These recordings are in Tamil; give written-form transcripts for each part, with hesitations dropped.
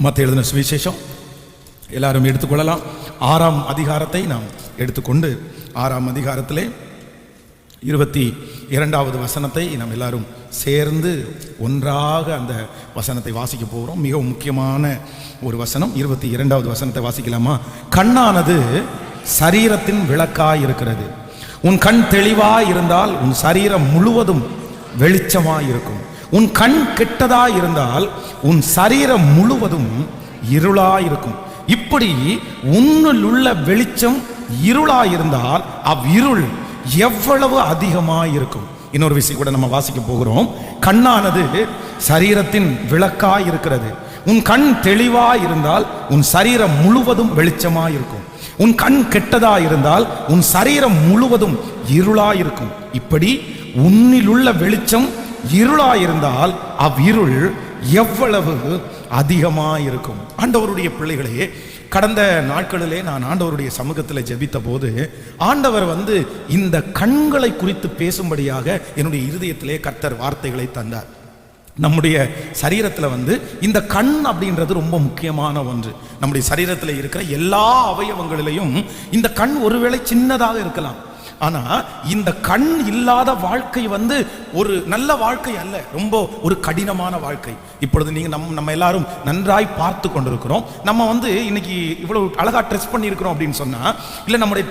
மத்தேயு எழுதின சுவிசேஷம் எல்லாரும் எடுத்துக்கொள்ளலாம். 6ஆம் அதிகாரத்தை நாம் எடுத்துக்கொண்டு 6ஆம் அதிகாரத்திலே 22வது வசனத்தை நாம் எல்லாரும் சேர்ந்து ஒன்றாக அந்த வசனத்தை வாசிக்க போகிறோம். மிகவும் முக்கியமான ஒரு வசனம். 22வது வசனத்தை வாசிக்கலாமா? கண்ணானது சரீரத்தின் விளக்காய் இருக்கிறது. உன் கண் தெளிவாய் இருந்தால் உன் சரீரம் முழுவதும் வெளிச்சமாய் இருக்கும். உன் கண் கெட்டதாய் இருந்தால் உன் சரீரம் முழுவதும் இருளாய் இருக்கும். இப்படி உன்னில் உள்ள வெளிச்சம் இருளாய் இருந்தால் அவ்விருள் எவ்வளவு அதிகமாய் இருக்கும். இன்னொரு விஷயம் கூட நம்ம வாசிக்க போகிறோம். கண்ணானது சரீரத்தின் விளக்காய் இருக்கிறது. உன் கண் தெளிவாய் இருந்தால் உன் சரீரம் முழுவதும் வெளிச்சமாய் இருக்கும். உன் கண் கெட்டதாய் இருந்தால் உன் சரீரம் முழுவதும் இருளாய் இருக்கும். இப்படி உன்னில் உள்ள வெளிச்சம் இருளாயிருந்தால் அவ்விருள் எவ்வளவு அதிகமாக இருக்கும். ஆண்டவருடைய பிள்ளைகளே, கடந்த நாட்களிலே நான் ஆண்டவருடைய சமூகத்தில் ஜெபித்த போது ஆண்டவர் இந்த கண்களை குறித்து பேசும்படியாக என்னுடைய இருதயத்திலே கர்த்தர் வார்த்தைகளை தந்தார். நம்முடைய சரீரத்தில் இந்த கண் அப்படின்றது ரொம்ப முக்கியமான ஒன்று. நம்முடைய சரீரத்தில் இருக்கிற எல்லா அவயவங்களிலையும் இந்த கண் ஒருவேளை சின்னதாக இருக்கலாம். ஆனா இந்த கண் இல்லாத வாழ்க்கை ஒரு நல்ல வாழ்க்கை அல்ல, ரொம்ப ஒரு கடினமான வாழ்க்கை. இப்பொழுது நீங்க நம்ம எல்லாரும் நன்றாய் பார்த்து கொண்டிருக்கிறோம். நம்ம இன்னைக்கு இவ்வளவு அழகா ட்ரெஸ் பண்ணி இருக்கிறோம் அப்படின்னு சொன்னா, இல்ல நம்முடைய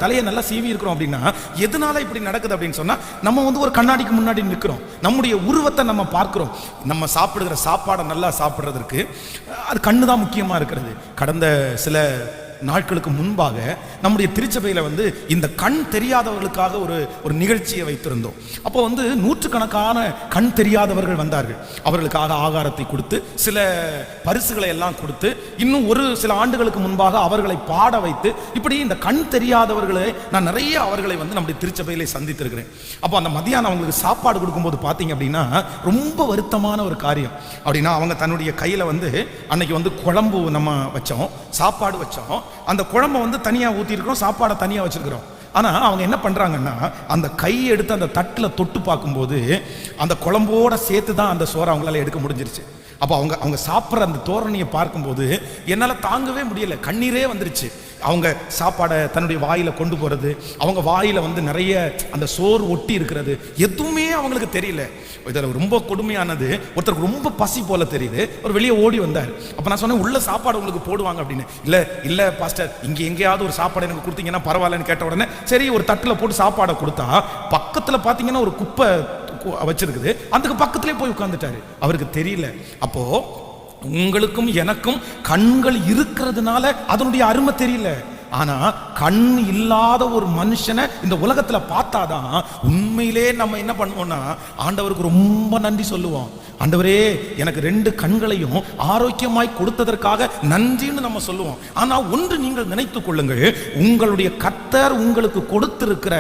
தலையை நல்லா சீவி இருக்கிறோம் அப்படின்னா, எதனால இப்படி நடக்குது அப்படின்னு சொன்னா, நம்ம ஒரு கண்ணாடிக்கு முன்னாடி நிற்கிறோம். நம்முடைய உருவத்தை நம்ம பார்க்கிறோம். நம்ம சாப்பிடுகிற சாப்பாடை நல்லா சாப்பிடுறதுக்கு அது கண்ணு தான் முக்கியமா இருக்கிறது. கடந்த சில நாட்களுக்கு முன்பாக நம்முடைய திருச்சபையில் இந்த கண் தெரியாதவர்களுக்காக ஒரு நிகழ்ச்சியை வைத்திருந்தோம். அப்போ நூற்றுக்கணக்கான கண் தெரியாதவர்கள் வந்தார்கள். அவர்களுக்காக ஆகாரத்தை கொடுத்து சில பரிசுகளை எல்லாம் கொடுத்து இன்னும் ஒரு சில ஆண்டுகளுக்கு முன்பாக அவர்களை பாட வைத்து இப்படி இந்த கண் தெரியாதவர்களை நான் நிறைய அவர்களை நம்முடைய திருச்சபையிலே சந்தித்திருக்கிறேன். அப்போ அந்த மதியானம் அவங்களுக்கு சாப்பாடு கொடுக்கும்போது பார்த்தீங்க அப்படின்னா ரொம்ப வருத்தமான ஒரு காரியம். அப்படின்னா அவங்க தன்னுடைய கையில் அன்னைக்கு குழம்பு நம்ம வச்சோம், சாப்பாடு வச்சோம். அந்த குழம்பை தனியாக ஊற்றிருக்கிறோம், சாப்பாடை தனியாக வச்சிருக்கிறோம். ஆனால் அவங்க என்ன பண்ணுறாங்கன்னா, அந்த கையை எடுத்து அந்த தட்டில் தொட்டு பார்க்கும்போது அந்த குழம்போட சேர்த்து தான் அந்த சோறை அவங்களால எடுக்க முடிஞ்சிருச்சு. அப்போ அவங்க சாப்பிட்ற அந்த தோரணையை பார்க்கும்போது என்னால் தாங்கவே முடியலை, கண்ணீரே வந்துருச்சு. அவங்க சாப்பாடை தன்னுடைய வாயில் கொண்டு போகிறது, அவங்க வாயில் நிறைய அந்த சோறு ஒட்டி இருக்கிறது, எதுவுமே அவங்களுக்கு தெரியல. இதில் ரொம்ப கொடுமையானது, ஒருத்தருக்கு ரொம்ப பசி போல தெரியுது, ஒரு வெளியே ஓடி வந்தார். அப்போ நான் சொன்னேன், உள்ள சாப்பாடு உங்களுக்கு போடுவாங்க அப்படின்னு. இல்லை பாஸ்டர், இங்கே எங்கேயாவது ஒரு சாப்பாடு எனக்கு கொடுத்தீங்கன்னா பரவாயில்லன்னு கேட்ட உடனே சரி ஒரு தட்டில் போட்டு சாப்பாடை கொடுத்தா, பக்கத்தில் பார்த்தீங்கன்னா ஒரு குப்பை வச்சிருக்குது, அதுக்கு பக்கத்திலே போய் உட்கார்ந்துட்டாரு. அவருக்கு தெரியல. அப்போ உங்களுக்கும் எனக்கும் கண்கள் இருக்கிறதுனால அதனுடைய அருமை தெரியல. ஆனா கண் இல்லாத ஒரு மனுஷனை இந்த உலகத்துல பார்த்தாதான் உண்மையிலே நம்ம என்ன பண்ணுவோம்னா, ஆண்டவருக்கு ரொம்ப நன்றி சொல்லுவோம். ஆண்டவரே, எனக்கு 2 கண்களையும் ஆரோக்கியமாய் கொடுத்ததற்காக நன்றின்னு நம்ம சொல்லுவோம். ஆனா ஒன்று நீங்கள் நினைத்துக் கொள்ளுங்கள், உங்களுடைய கர்த்தர் உங்களுக்கு கொடுத்திருக்கிற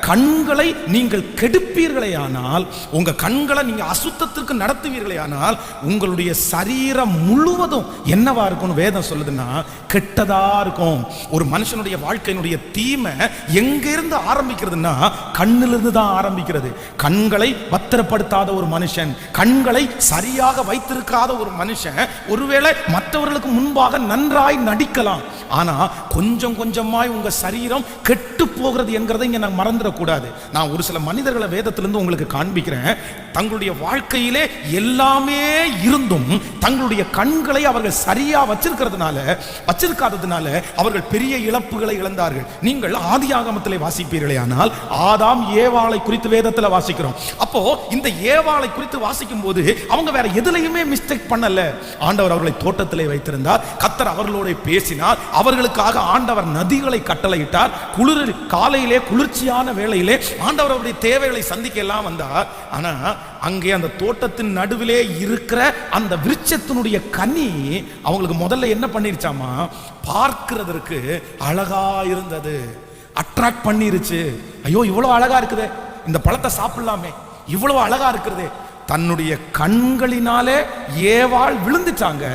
கண்களை நீங்கள் கெடுப்பீர்களே ஆனால், உங்க கண்களை நீங்க அசுத்தத்திற்கு நடத்துவீர்களே ஆனால், உங்களுடைய சரீரம் முழுவதும் என்னவா இருக்கும்னு வேதம் சொல்லுதுன்னா கெட்டதா இருக்கும். ஒரு மனுஷனுடைய வாழ்க்கையினுடைய தீமை எங்கிருந்து ஆரம்பிக்கிறதுனா கண்ணிலிருந்து தான் ஆரம்பிக்கிறது. கண்களை பத்திரப்படுத்தாத ஒரு மனுஷன், கண்களை சரியாக வைத்திருக்காத ஒரு மனுஷன் ஒருவேளை மற்றவர்களுக்கு முன்பாக நன்றாய் நடிக்கலாம். ஆனா கொஞ்சம் கொஞ்சமாய் உங்க சரீரம் கெட்டு போகிறது என்கிறதை இங்க நான் மறந்துடக்கூடாது. நான் ஒரு சில மனிதர்களை வேதத்திலிருந்து உங்களுக்கு காண்பிக்கிறேன். தங்களுடைய வாழ்க்கையிலே எல்லாமே இருந்தும் தங்களுடைய கண்களை அவர்கள் சரியா வச்சிருக்காததுனால அவர்கள் பெரிய இழப்புகளை இழந்தார்கள். நீங்கள் ஆதியாகமத்திலே வாசிப்பீர்களே ஆனால், ஆதாம் ஏவாளை குறித்து வேதத்தில் வாசிக்கிறோம். அப்போ இந்த ஏவாளை குறித்து வாசிக்கும் போது அவங்க வேற எதுலையுமே மிஸ்டேக் பண்ணல. ஆண்டவர் அவர்களை தோட்டத்திலே வைத்திருந்தார். கர்த்தர் அவர்களோட பேசினார். அவர்களுக்காக ஆண்டவர் நதிகளை கட்டளையிட்டார். காலையிலே குளிர்ச்சியான வேளையிலே ஆண்டவர் அவருடைய தேவைகளை சந்திக்க எல்லாம் வந்தார். ஆனா அங்கே அந்த தோட்டத்தின் நடுவிலே இருக்கிற அந்த விருட்சத்தினுடைய கனி அவங்களுக்கு முதல்ல என்ன பண்ணிருச்சாமா, பார்க்கிறதற்கு அழகா இருந்தது, அட்ராக்ட் பண்ணிருச்சு. ஐயோ இவ்வளவு அழகா இருக்குது, இந்த பழத்தை சாப்பிடலாமே, இவ்வளவு அழகா இருக்கிறது. தன்னுடைய கண்களினாலே ஏவாள் விழுந்துட்டாங்க.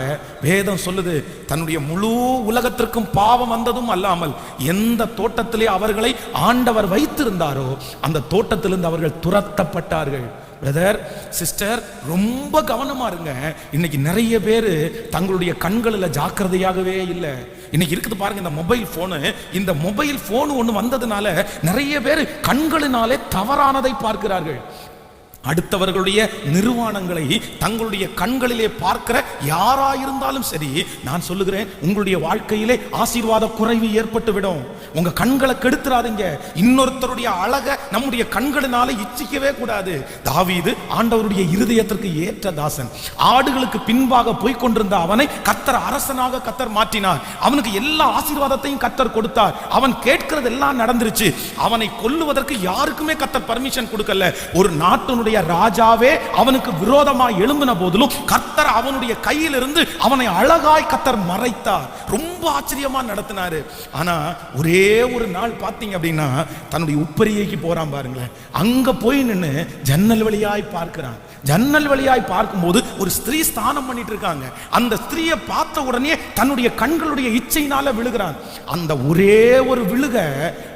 வேதம் சொல்லுது, தன்னுடைய முழு உலகத்திற்கும் பாவம் வந்ததும் அல்லாமல் எந்த தோட்டத்திலே அவர்களை ஆண்டவர் வைத்திருந்தாரோ அந்த தோட்டத்திலிருந்து அவர்கள் துரத்தப்பட்டார்கள். பிரதர் சிஸ்டர் ரொம்ப கவனமா இருங்க. இன்னைக்கு நிறைய பேர் தங்களுடைய கண்களில் ஜாக்கிரதையாகவே இல்லை. இன்னைக்கு இருக்குது பாருங்க இந்த மொபைல் போன் ஒன்று வந்ததுனால நிறைய பேர் கண்களினாலே தவறானதை பார்க்கிறார்கள். அடுத்தவர்களுடைய நிர்வாணங்களை தங்களுடைய கண்களிலே பார்க்கிற யாராயிருந்தாலும் சரி, நான் சொல்லுகிறேன், உங்களுடைய வாழ்க்கையிலே ஆசீர்வாத குறைவு ஏற்பட்டுவிடும். உங்க கண்களை கெடுத்துறாதீங்க. இன்னொருத்தருடைய அழக நம்முடைய கண்களினால இச்சிக்கவே கூடாது. தாவீது ஆண்டவருடைய இருதயத்திற்கு ஏற்ற தாசன். ஆடுகளுக்கு பின்பாக போய்கொண்டிருந்த அவனை கர்த்தர் அரசனாக கர்த்தர் மாற்றினார். அவனுக்கு எல்லா ஆசீர்வாதத்தையும் கர்த்தர் கொடுத்தார். அவன் கேட்கிறது எல்லாம் நடந்துருச்சு. அவனை கொல்லுவதற்கு யாருக்குமே கர்த்தர் பர்மிஷன் கொடுக்கல. ஒரு நாட்டினுடைய ராஜாவே அவனுக்கு விரோதமாய் எழும்பின போதிலும் கர்த்தர் அவனுடைய கையிலிருந்து அவனை அழகாய் கர்த்தர் மறைத்தார். ரொம்ப ஆச்சரியமா நடத்தினாரு. ஆனா ஒரே ஒரு நாள் பாத்தீங்க அப்படின்னா தன்னுடைய உப்பரிகைக்கு போறான் பாருங்களேன். அங்க போய் நின்று ஜன்னல் வழியாய் பார்க்கிறான். ஜன்னல் வழியாய் பார்க்கும்போது ஒரு ஸ்திரீ ஸ்நானம் பண்ணிட்டு இருக்காங்க. அந்த ஸ்திரீயை பார்த்த உடனே தன்னுடைய கண்களுடைய இச்சையினால விழுகிறான். அந்த ஒரே ஒரு விழுக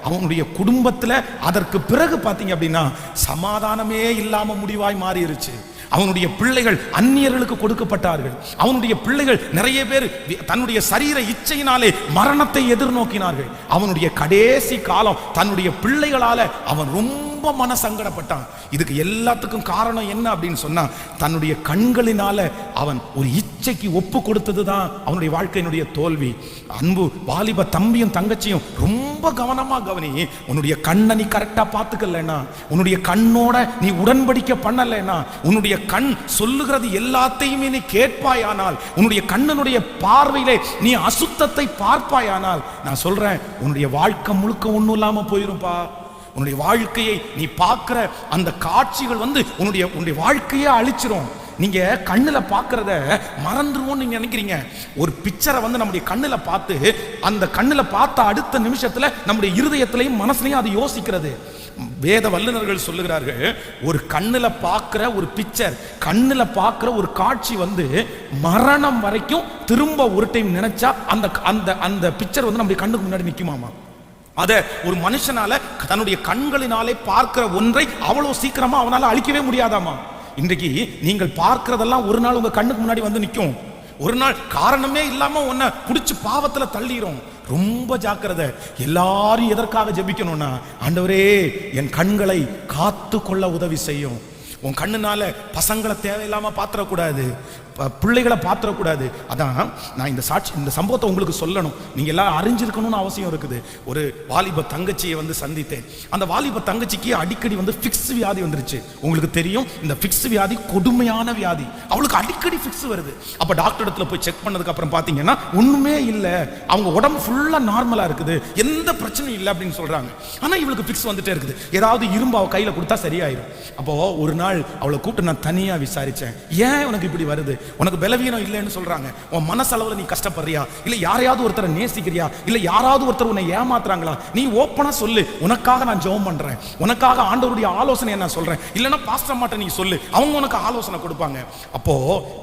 அவனுடைய குடும்பத்துல அதற்கு பிறகு பாத்தீங்க அப்படின்னா சமாதானமே இல்லாம முடிவாய் மாறிடுச்சு. அவனுடைய பிள்ளைகள் அந்நியர்களுக்கு கொடுக்கப்பட்டார்கள். அவனுடைய பிள்ளைகள் நிறைய பேர் தன்னுடைய சரீர இச்சையினாலே மரணத்தை எதிர்நோக்கினார்கள். அவனுடைய கடைசி காலம் தன்னுடைய பிள்ளைகளால அவன் ரொம்ப மன சங்கடப்பட்டான். இதுக்கு எல்லாத்துக்கும் காரணம் என்ன அப்படின்னு சொன்னா, தன்னுடைய கண்களினால அவன் ஒரு இச்சைக்கு ஒப்பு கொடுத்ததுதான் அவனுடைய வாழ்க்கையினுடைய தோல்வி. அன்பு வாலிப தம்பியும் தங்கச்சியும் ரொம்ப கவனமா கவனி. உன்னுடைய கண்ணை நீ கரெக்டா பார்த்துக்கலன்னா, உன்னுடைய கண்ணோட நீ உடன்படிக்கை பண்ணலைன்னா, உன்னுடைய கண் சொல்லுகிறது எல்லாத்தையுமே நீ கேட்பாயானால், உன்னுடைய கண்ணனுடைய பார்வையிலே நீ அசுத்தத்தை பார்ப்பாயானால், நான் சொல்றேன் உன்னுடைய வாழ்க்கை முழுக்க ஒண்ணும் இல்லாம போயிருப்பா. உன்னுடைய வாழ்க்கையை நீ பார்க்கிற அந்த காட்சிகள் உன்னுடைய வாழ்க்கையே அழிச்சிரும். நீங்க கண்ணுல பார்க்கறத மறந்துருவோம் நீங்க நினைக்கிறீங்க. ஒரு பிக்சரை நம்முடைய கண்ணுல பார்த்து அந்த கண்ணுல பார்த்த அடுத்த நிமிஷத்துல நம்முடைய இருதயத்திலையும் மனசுலையும் அது யோசிக்கிறது. வேத வல்லுநர்கள் சொல்லுகிறார்கள், ஒரு கண்ணுல பார்க்கிற ஒரு பிக்சர், கண்ணுல பார்க்கிற ஒரு காட்சி மரணம் வரைக்கும் திரும்ப ஒரு டைம் நினைச்சா அந்த அந்த அந்த பிக்சர் நம்முடைய கண்ணுக்கு முன்னாடி நிக்குமாமா. அத ஒரு மனுஷனால தன்னுடைய கண்களினாலே பார்க்கிற ஒன்றை அவ்வளவு சீக்கிரமா அவனால அழிக்கவே முடியாதாமா. இன்றைக்கு நீங்கள் பார்க்கிறதெல்லாம் ஒரு நாள் உங்க கண்ணுக்கு முன்னாடி நிற்கும். ஒரு நாள் காரணமே இல்லாம உன்னை பிடிச்சு பாவத்துல தள்ளிரும். ரொம்ப ஜாக்கிரதை. எல்லாரும் எதற்காக ஜெபிக்கணும்னா, ஆண்டவரே என் கண்களை காத்து கொள்ள உதவி செய்யும். உன் கண்ணுனால பசங்களை தேவையில்லாம பாத்திரக்கூடாது, பிள்ளைகளை பாத்திரக்கூடாது. அதான் நான் இந்த சம்பவத்தை உங்களுக்கு சொல்லணும். நீங்க எல்லாரும் அறிஞ்சிருக்கணும்னு அவசியம் இருக்குது. ஒரு வாலிப தங்கச்சியை சந்தித்தேன். அந்த வாலிப தங்கச்சிக்கு அடிக்கடி ஃபிக்ஸ் வியாதி வந்துருச்சு. உங்களுக்கு தெரியும், இந்த ஃபிக்ஸ் வியாதி கொடுமையான வியாதி. அவளுக்கு அடிக்கடி ஃபிக்ஸ் வருது. அப்ப டாக்டர் இடத்துல போய் செக் பண்ணதுக்கு அப்புறம் பாத்தீங்கன்னா ஒண்ணுமே இல்லை, அவங்க உடம்பு ஃபுல்லா நார்மலா இருக்குது, எந்த பிரச்சனையும் இல்லை அப்படின்னு சொல்றாங்க. ஆனா இவளுக்கு ஃபிக்ஸ் வந்துட்டே இருக்குது. ஏதாவது இரும்பு அவ கையில கொடுத்தா சரியாயிரும். அப்போ ஒரு நாள் அவளை கூப்பிட்டு நான் தனியா விசாரிச்சேன். ஏன் உனக்கு இப்படி வருது? உனக்கு பலவீனம் இல்லைன்னு சொல்றாங்க. உன் மனசளவுல நீ கஷ்டப்படுறியா, இல்ல யாரையாவது ஒருத்தரை நேசிக்கிறியா, இல்ல யாராவது ஒருத்தர் உன்னை ஏமாத்துறாங்களா? நீ ஓப்பனா சொல்லு. உனக்காக நான் ஜெபம் பண்றேன், உனக்காக ஆண்டவருடைய ஆலோசனை நான் சொல்றேன். இல்லைன்னா பாஸ்டர் மாட்ட நீ சொல்லு, அவங்க உனக்கு ஆலோசனை கொடுப்பாங்க. அப்போ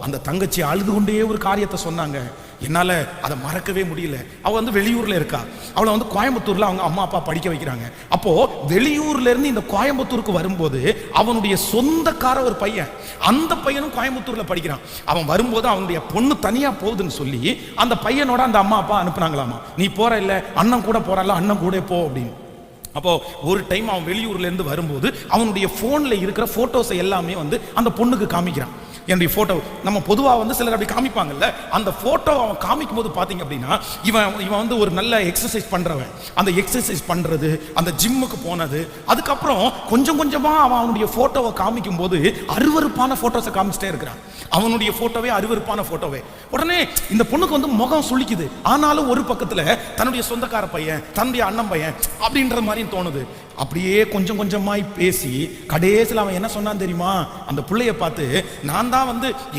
அந்த தங்கச்சி அழுது கொண்டே ஒரு காரியத்தை சொன்னாங்க. என்னால அதை மறக்கவே முடியல. அவ வெளியூர்ல இருக்கா. அவளை கோயம்புத்தூர்ல அவங்க அம்மா அப்பா படிக்க வைக்கிறாங்க. அப்போ வெளியூர்ல இருந்து இந்த கோயம்புத்தூருக்கு வரும்போது அவனுடைய சொந்தக்கார ஒரு பையன், அந்த பையனும் கோயம்புத்தூர்ல படிக்கிறான். அவன் வரும்போது அவனுடைய பொண்ணு தனியா போகுதுன்னு சொல்லி அந்த பையனோட அந்த அம்மா அப்பா அனுப்புனாங்களாமா. நீ போற இல்ல, அண்ணன் கூட போறல, அண்ணன் கூட போ அப்படின்னு. அப்போ ஒரு டைம் அவன் வெளியூர்ல இருந்து வரும்போது அவனுடைய போன்ல இருக்கிற போட்டோஸ் எல்லாமே அந்த பொண்ணுக்கு காமிக்கிறான். என்னுடைய போட்டோ நம்ம பொதுவாக சிலர் அப்படி காமிப்பாங்கல்ல, அந்த போட்டோ அவன் காமிக்கும் போது பார்த்தீங்க அப்படின்னா இவன் ஒரு நல்ல எக்ஸசைஸ் பண்றவன். அந்த எக்ஸசைஸ் பண்றது, அந்த ஜிம்முக்கு போனது, அதுக்கப்புறம் கொஞ்சம் கொஞ்சமா அவனுடைய போட்டோவை காமிக்கும் போது அருவருப்பான போட்டோஸை காமிச்சிட்டே இருக்கிறான். அவனுடைய போட்டோவே அருவருப்பான போட்டோவே. உடனே இந்த பொண்ணுக்கு முகம் சுளிக்குது. ஆனாலும் ஒரு பக்கத்துல தன்னுடைய சொந்தக்கார பையன், தன்னுடைய அண்ணன் பையன் அப்படின்ற மாதிரி தோணுது. அப்படியே கொஞ்சம் கொஞ்சமாய் பேசி கடைசியில் அவன் என்ன சொன்னான் தெரியுமா? அந்த பிள்ளைய பார்த்து, நான் தான்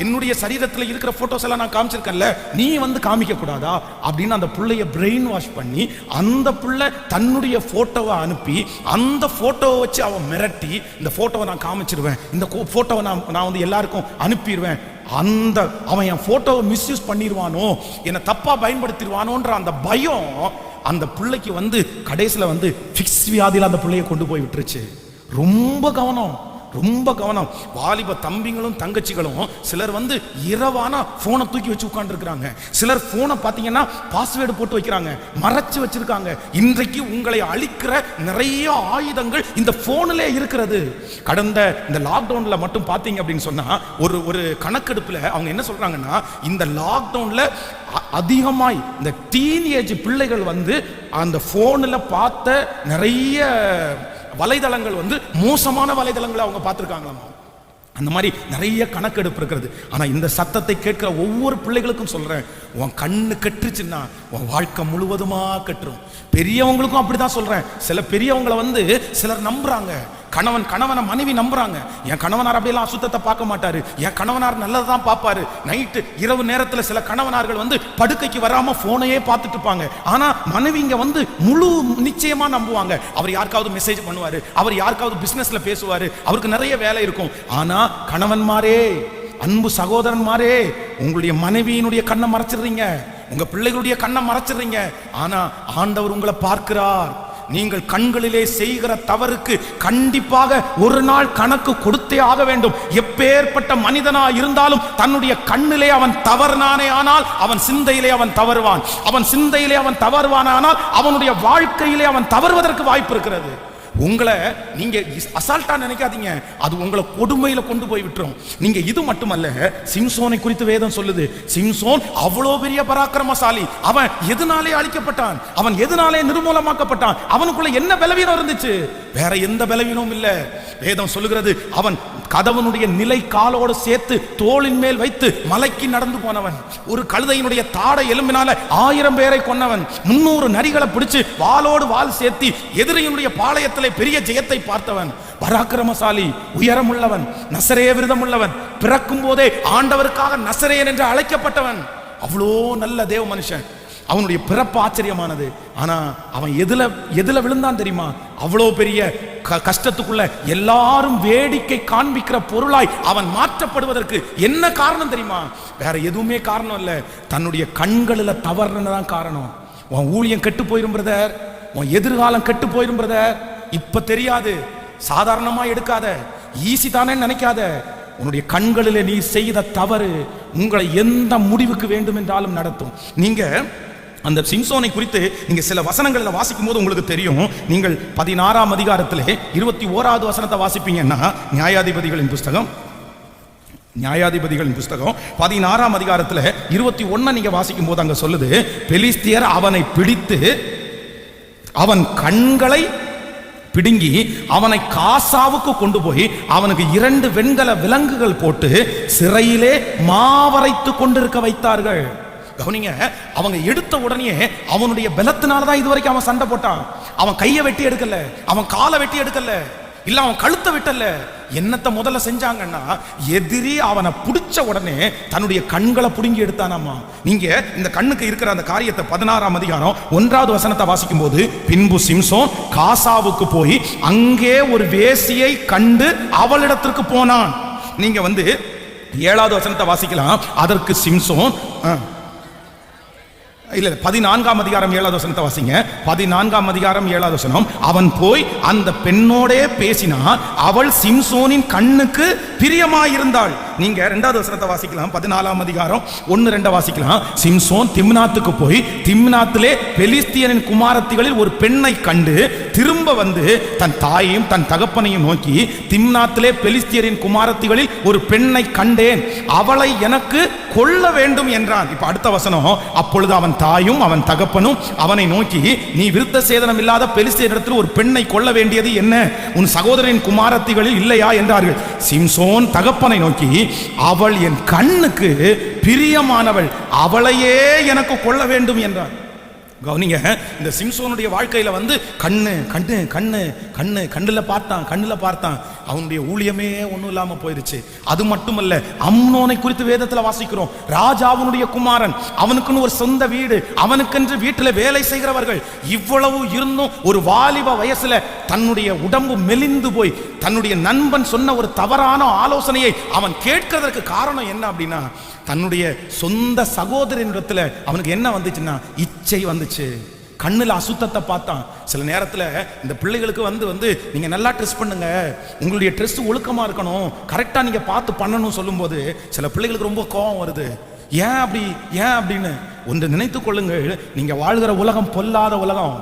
என்னுடைய சரீரத்தில் இருக்கிற போட்டோஸ் எல்லாம் நான் காமிச்சிருக்கேன்ல, நீ காமிக்க கூடாதா அப்படின்னு அந்த பிள்ளைய பிரெயின் வாஷ் பண்ணி அந்த பிள்ளை தன்னுடைய போட்டோவை அனுப்பி அந்த போட்டோவை வச்சு அவன் மிரட்டி, இந்த போட்டோவை நான் காமிச்சிருவேன், இந்த போட்டோவை நான் எல்லாருக்கும் அனுப்பிடுவேன், அந்த அவன் என் போட்டோவை மிஸ்யூஸ் பண்ணிடுவானோ, என்னை தப்பா பயன்படுத்திடுவானோன்ற அந்த பயம் அந்த பிள்ளைக்கு கடைசியில் ஃபிக்ஸ் வியாதியில் அந்த பிள்ளையை கொண்டு போய் விட்டுருச்சு. ரொம்ப கவனம், ரொம்ப கவனம். வாலிப தம்பிங்களும் தங்கச்சிகளும் சிலர் வந்து இரவானா போனை தூக்கி வச்சு உட்கார்ந்துருக்காங்க. சிலர் போனை பார்த்தீங்கன்னா பாஸ்வேர்டு போட்டு வைக்கிறாங்க, மறைச்சு வச்சிருக்காங்க. இன்றைக்கு உங்களை அழிக்கிற நிறைய ஆயுதங்கள் இந்த போனிலே இருக்கிறது. கடந்த இந்த லாக்டவுன்ல மட்டும் பார்த்தீங்க அப்படின்னு சொன்னா ஒரு கணக்கெடுப்புல அவங்க என்ன சொல்றாங்கன்னா, இந்த லாக்டவுன்ல அதிகமாய் இந்த டீனேஜ் பிள்ளைகள் வந்து அந்த போன்ல பார்த்த நிறைய வலைதளங்கள் வந்து மோசமான வலைதளங்களை அவங்க பார்த்துருக்காங்களாமா. அந்த மாதிரி நிறைய கணக்கெடுப்பு இருக்கிறது. ஆனா இந்த சத்தத்தை கேட்கிற ஒவ்வொரு பிள்ளைகளுக்கும் சொல்றேன், உன் கண்ணு கெட்டுச்சுன்னா உன் வாழ்க்கை முழுவதுமா கெட்டுரும். பெரியவங்களுக்கும் அப்படிதான் சொல்றேன். சில பெரியவங்களை வந்து சிலர் நம்புறாங்க. கணவனை மனைவி நம்புறாங்க. என் கணவனார் அப்படியெல்லாம் அசுத்தத்தை பார்க்க மாட்டாரு, என் கணவனார் நல்லதான் பார்ப்பாரு. நைட்டு இரவு நேரத்தில் சில கணவனார்கள் வந்து படுக்கைக்கு வராம போனையே பார்த்துட்டு இருப்பாங்க. ஆனா மனைவிங்க வந்து முழு நிச்சயமா நம்புவாங்க. அவர் யாருக்காவது மெசேஜ் பண்ணுவாரு, அவர் யாருக்காவது பிசினஸ்ல பேசுவாரு, அவருக்கு நிறைய வேலை இருக்கும். ஆனா கணவன்மாரே, அன்பு சகோதரன்மாரே, உங்களுடைய மனைவியினுடைய கண்ணை மறைச்சிடுறீங்க, உங்க பிள்ளைகளுடைய கண்ணை மறைச்சிடுறீங்க. ஆனா ஆண்டவர் உங்களை பார்க்கிறார். நீங்கள் கண்களிலே செய்கிற தவறுக்கு கண்டிப்பாக ஒரு நாள் கணக்கு கொடுத்தே ஆக வேண்டும். எப்பேற்பட்ட மனிதனா இருந்தாலும் தன்னுடைய கண்ணிலே அவன் தவறுனானே ஆனால் அவன் சிந்தையிலே அவன் தவறுவான். அவன் சிந்தையிலே அவன் தவறுவானால் அவனுடைய வாழ்க்கையிலே அவன் தவறுவதற்கு வாய்ப்பு இருக்கிறது. உங்களை நீங்க அசால்ட்டா நினைக்காதீங்க, அது உங்களை கொடுமையில கொண்டு போய் விட்டுரும். நீங்க இது மட்டுமல்ல, சிம்சோனை குறித்து வேதம் சொல்லுது, சிம்சோன் அவ்வளோ பெரிய பராக்கிரமசாலி. அவன் எதனாலே அழிக்கப்பட்டான்? அவன் எதனாலே நிர்மூலமாக்கப்பட்டான்? அவனுக்குள்ள என்ன பலவீனம் இருந்துச்சு? வேற எந்த பலவீனமும் இல்ல. வேதம் சொல்லுகிறது, அவன் கதவனுடைய நிலை காலோடு சேர்த்து தோளின் மேல் வைத்து மலைக்கு நடந்து போனவன். ஒரு கழுதையினுடைய தாடை எலும்பினால 1000 பேரை கொன்னவன். 300 நரிகளை பிடிச்சு வாளோடு வாள் சேர்த்தி எதிரியினுடைய பாளையத்தில் பெரிய ஜெயத்தை பார்த்தவன். பராக்கிரமசாலி, உயரமுள்ளவன், நசரேய விரதம் உள்ளவன், பிறக்கும் போதே ஆண்டவருக்காக நசரேயன் என்று அழைக்கப்பட்டவன். அவ்வளோ நல்ல தேவ மனுஷன். அவனுடைய பிறப்பு ஆச்சரியமானது. ஆனா அவன் எதுல விழுந்தான் தெரியுமா? அவ்வளோ பெரிய கஷ்டத்துக்குள்ள எல்லாரும் வேடிக்கை காண்பிக்கிற பொருளாய் அவன் மாற்றப்படுவதற்கு என்ன காரணம் தெரியுமா? வேற எதுவுமே காரணம் இல்ல, தன்னுடைய கண்களில் தவறுனதான் காரணம். உன் ஊழியம் கெட்டு போயிரும் பிரதர், உன் எதிர்காலம் கெட்டு போயிரும் பிரதர். இப்ப தெரியாது, சாதாரணமா எடுக்காத, ஈஸி தானே நினைக்காத. உன்னுடைய கண்களிலே நீ செய்த தவறு உங்களை எந்த முடிவுக்கு வேண்டும் என்றாலும் நடத்தும். நீங்க அந்த சிம்சோனை குறித்து நீங்க சில வசனங்களில் வாசிக்கும் போது உங்களுக்கு தெரியும். நீங்கள் 16ஆம் அதிகாரத்திலே 21வது வசனத்தை வாசிப்பீங்கன்னா, நியாயாதிபதிகளின் புஸ்தகம் 16ஆம் அதிகாரத்தில் 21 நீங்க வாசிக்கும் போது அங்க சொல்லுது, பெலிஸ்தியர் அவனை பிடித்து அவன் கண்களை பிடுங்கி அவனை காசாவுக்கு கொண்டு போய் அவனுக்கு 2 வெண்கல விலங்குகள் போட்டு சிறையிலே மாவரைத்து கொண்டிருக்க வைத்தார்கள். கவனிங்க, அவங்க எடுத்த உடனே அவனுடைய பலத்தினாலதான் இதுவரைக்கும் அவன் சண்டை போட்டான். அவன் கையை வெட்டி எடுக்கல, அவன் காலை வெட்டி எடுக்கல, இல்ல அவன் கழுத்தை விட்டல. என்னத்தை முதல்ல செஞ்சாங்கன்னா, எதிரி அவனை பிடிச்ச உடனே தன்னுடைய கண்களை புடுங்கி எடுத்தானாமா. நீங்க இந்த கண்ணுக்கு இருக்கிற அந்த காரியத்தை 16ஆம் அதிகாரம் 1வது வசனத்தை வாசிக்கும் போது, பின்பு சிம்சோன் காசாவுக்கு போய் அங்கே ஒரு வேசியை கண்டு அவளிடத்திற்கு போனான். நீங்க 7வது வசனத்தை வாசிக்கலாம். அதற்கு சிம்சோன் 14ஆம் அதிகாரம் 7வது வசனத்தை வாசிங்க. 14ஆம் அதிகாரம் 7வது வசனம், அவன் போய் அந்த பெண்ணோடே பேசினான், அவள் சிம்சோனின் கண்ணுக்கு பிரியமாயிருந்தாள். நீங்க 2வது வசனத்தை வாசிக்கலாம். 14ஆம் அதிகாரம் 1-2 வாசிக்கலாம். சிம்சோன் திம்னாத்துக்கு போய் திம்னாத்திலே பெலிஸ்தியரின் குமாரத்திகளில் ஒரு பெண்ணை கண்டு திரும்ப வந்து தன் தாயையும் தன் தகப்பனையும் நோக்கி, திம்னாத்திலே பெலிஸ்தியரின் குமாரத்திகளில் ஒரு பெண்ணை கண்டேன், அவளை எனக்கு கொல்ல வேண்டும் என்றான். இப்ப அடுத்த வசனம், அப்பொழுது அவன் தாயும் அவன் தகப்பனும் அவனை நோக்கி, நீ விருத்த சேதனம் இல்லாத பெலிஸ்தியரிடத்தில் ஒரு பெண்ணை கொல்ல வேண்டியது என்ன? உன் சகோதரின் குமாரத்திகளில் இல்லையா என்றார்கள். சிம்சோன் தகப்பனை நோக்கி, அவள் என் கண்ணுக்கு பிரியமானவள், அவளையே எனக்கு கொல்ல வேண்டும் என்றார். கவனிங்க, இந்த சிம்சோனுடைய வாழ்க்கையில கண்ணு கண்ணு கண்ணு கண்ணு கண்ணுல பார்த்தான். அவனுடைய ஊழியமே ஒன்றும் இல்லாம போயிருச்சு. அது மட்டுமல்ல, அம்னோனை குறித்து வேதத்தில் வாசிக்கிறோம். ராஜாவுடைய குமாரன், அவனுக்குன்னு ஒரு சொந்த வீடு, அவனுக்கென்று வீட்டில் வேலை செய்கிறவர்கள். இவ்வளவு இருந்தும் ஒரு வாலிப வயசுல தன்னுடைய உடம்பு மெலிந்து போய் தன்னுடைய நண்பன் சொன்ன ஒரு தவறான ஆலோசனையை அவன் கேட்கிறதற்கு காரணம் என்ன அப்படின்னா, தன்னுடைய சொந்த சகோதரனிடத்துல அவனுக்கு என்ன வந்துச்சுன்னா இச்சை வந்துச்சு. கண்ணில் அசுத்தத்தை பார்த்தான். சில நேரத்தில் இந்த பிள்ளைகளுக்கு வந்து நீங்கள் நல்லா ட்ரெஸ் பண்ணுங்க, உங்களுடைய ட்ரெஸ் ஒழுக்கமாக இருக்கணும், கரெக்டாக நீங்கள் பார்த்து பண்ணணும் சொல்லும்போது சில பிள்ளைகளுக்கு ரொம்ப கோபம் வருது. ஏன் அப்படின்னு ஒன்று நினைத்து கொள்ளுங்கள், நீங்கள் வாழ்கிற உலகம் பொல்லாத உலகம்.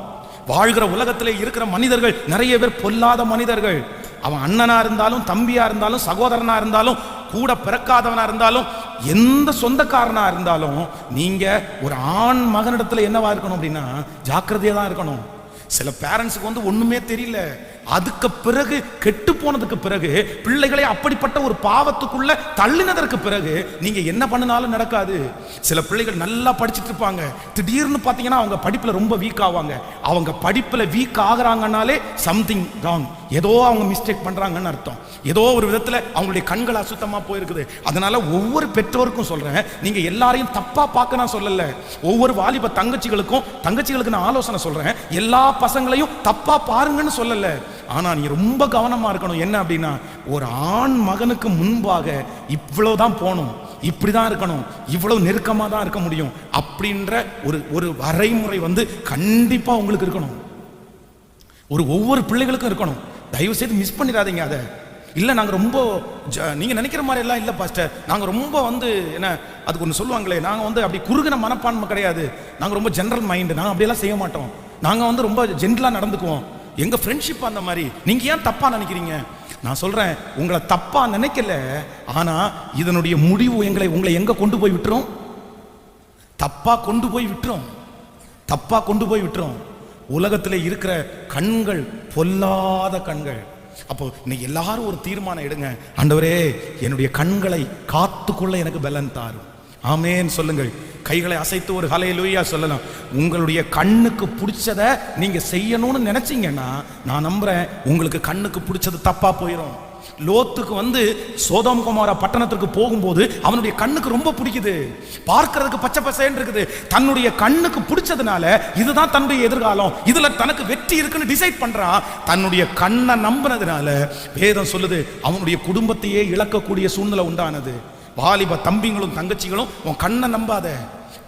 வாழ்கிற உலகத்தில் இருக்கிற மனிதர்கள் நிறைய பேர் பொல்லாத மனிதர்கள். அவன் அண்ணனா இருந்தாலும், தம்பியா இருந்தாலும், சகோதரனா இருந்தாலும், கூட பிறக்காதவனா இருந்தாலும், எந்த சொந்தக்காரனா இருந்தாலும், நீங்க ஒரு ஆண் மகனிடத்துல என்னவா இருக்கணும் அப்படின்னா ஜாக்கிரதையா தான் இருக்கணும். சில பேரண்ட்ஸுக்கு ஒண்ணுமே தெரியல, அதுக்கு பிறகு கெட்டு போனதுக்கு பிறகு பிள்ளைகளை அப்படிப்பட்ட ஒரு பாவத்துக்குள்ள தள்ளினதற்கு பிறகு நீங்க என்ன பண்ணினாலும் நடக்காது. சில பிள்ளைகள் நல்லா படிச்சுட்டு இருப்பாங்க, திடீர்னு பார்த்தீங்கன்னா அவங்க படிப்புல ரொம்ப வீக் ஆவாங்க. அவங்க படிப்புல வீக் ஆகுறாங்கனாலே சம்திங் ராங், ஏதோ அவங்க மிஸ்டேக் பண்றாங்கன்னு அர்த்தம். ஏதோ ஒரு விதத்துல அவங்களுடைய கண்கள் அசுத்தமா போயிருக்குது. அதனால ஒவ்வொரு பெற்றோருக்கும் சொல்றேன், நீங்க எல்லாரையும் தப்பா பார்க்க நான் சொல்லல. ஒவ்வொரு வாலிப தங்கச்சிகளுக்கு நான் ஆலோசனை சொல்றேன், எல்லா பசங்களையும் தப்பா பாருங்கன்னு சொல்லல. ஆனா நீ ரொம்ப கவனமா இருக்கணும். என்ன அப்படின்னா, ஒரு ஆண் மகனுக்கு முன்பாக இவ்வளவுதான் போகணும், இப்படிதான் இருக்கணும், இவ்வளவு நெருக்கமா தான் இருக்க முடியும் அப்படின்ற ஒரு வரைமுறை கண்டிப்பா உங்களுக்கு இருக்கணும். ஒவ்வொரு பிள்ளைகளுக்கும் இருக்கணும். தயவு செய்து மிஸ் பண்ணிடாதீங்க அதை. இல்லை நாங்கள் ரொம்ப நீங்க நினைக்கிற மாதிரி எல்லாம் இல்லை பாஸ்டர், நாங்கள் ரொம்ப என்ன அதுக்கு ஒன்று சொல்லுவாங்களே, நாங்கள் அப்படி குறுகின மனப்பான்மை கிடையாது, நாங்கள் ரொம்ப ஜென்ரல் மைண்டு, நாங்கள் அப்படியெல்லாம் செய்ய மாட்டோம். நாங்கள் ரொம்ப ஜென்ரலாக நடந்துக்குவோம். எங்க ஃப்ரெண்ட்ஷிப் அந்த மாதிரி. நீங்க ஏன் தப்பா நினைக்கிறீங்க? நான் சொல்றேன், உங்களை தப்பா நினைக்கல, ஆனா இதனுடைய முடிவு உங்களை எங்க கொண்டு போய் விட்டுரும்? தப்பா கொண்டு போய் விட்டுரும். உலகத்தில் இருக்கிற கண்கள் பொல்லாத கண்கள். அப்போ இன்னைக்கு எல்லாரும் ஒரு தீர்மானம் எடுங்க, ஆண்டவரே என்னுடைய கண்களை காத்துக்கொள்ள எனக்கு பலன் தாரும். ஆமேன் சொல்லுங்கள். கைகளை அசைத்து ஒரு ஹல்லேலூயா சொல்லலாம். உங்களுடைய கண்ணுக்கு பிடிச்சதை நீங்க செய்யணும்னு நினைச்சீங்கன்னா நான் நம்புறேன் உங்களுக்கு கண்ணுக்கு பிடிச்சது தப்பா போயிடும். லோத்துக்கு சோதோம் கொமோரா பட்டணத்திற்கு போகும்போது அவனுடைய கண்ணுக்கு ரொம்ப பிடிக்குது, பார்க்கிறதுக்கு பச்சை பசேன்னு இருக்குது. தன்னுடைய கண்ணுக்கு பிடிச்சதுனால இதுதான் தன்னுடைய எதிர்காலம், இதுல தனக்கு வெற்றி இருக்குன்னு டிசைட் பண்றான். தன்னுடைய கண்ணை நம்பினதுனால வேதம் சொல்லுது அவனுடைய குடும்பத்தையே இழக்கக்கூடிய சூழ்நிலை உண்டானது. வாலிப தம்பிங்களும் தங்கச்சிகளும், உன் கண்ணை நம்பாத.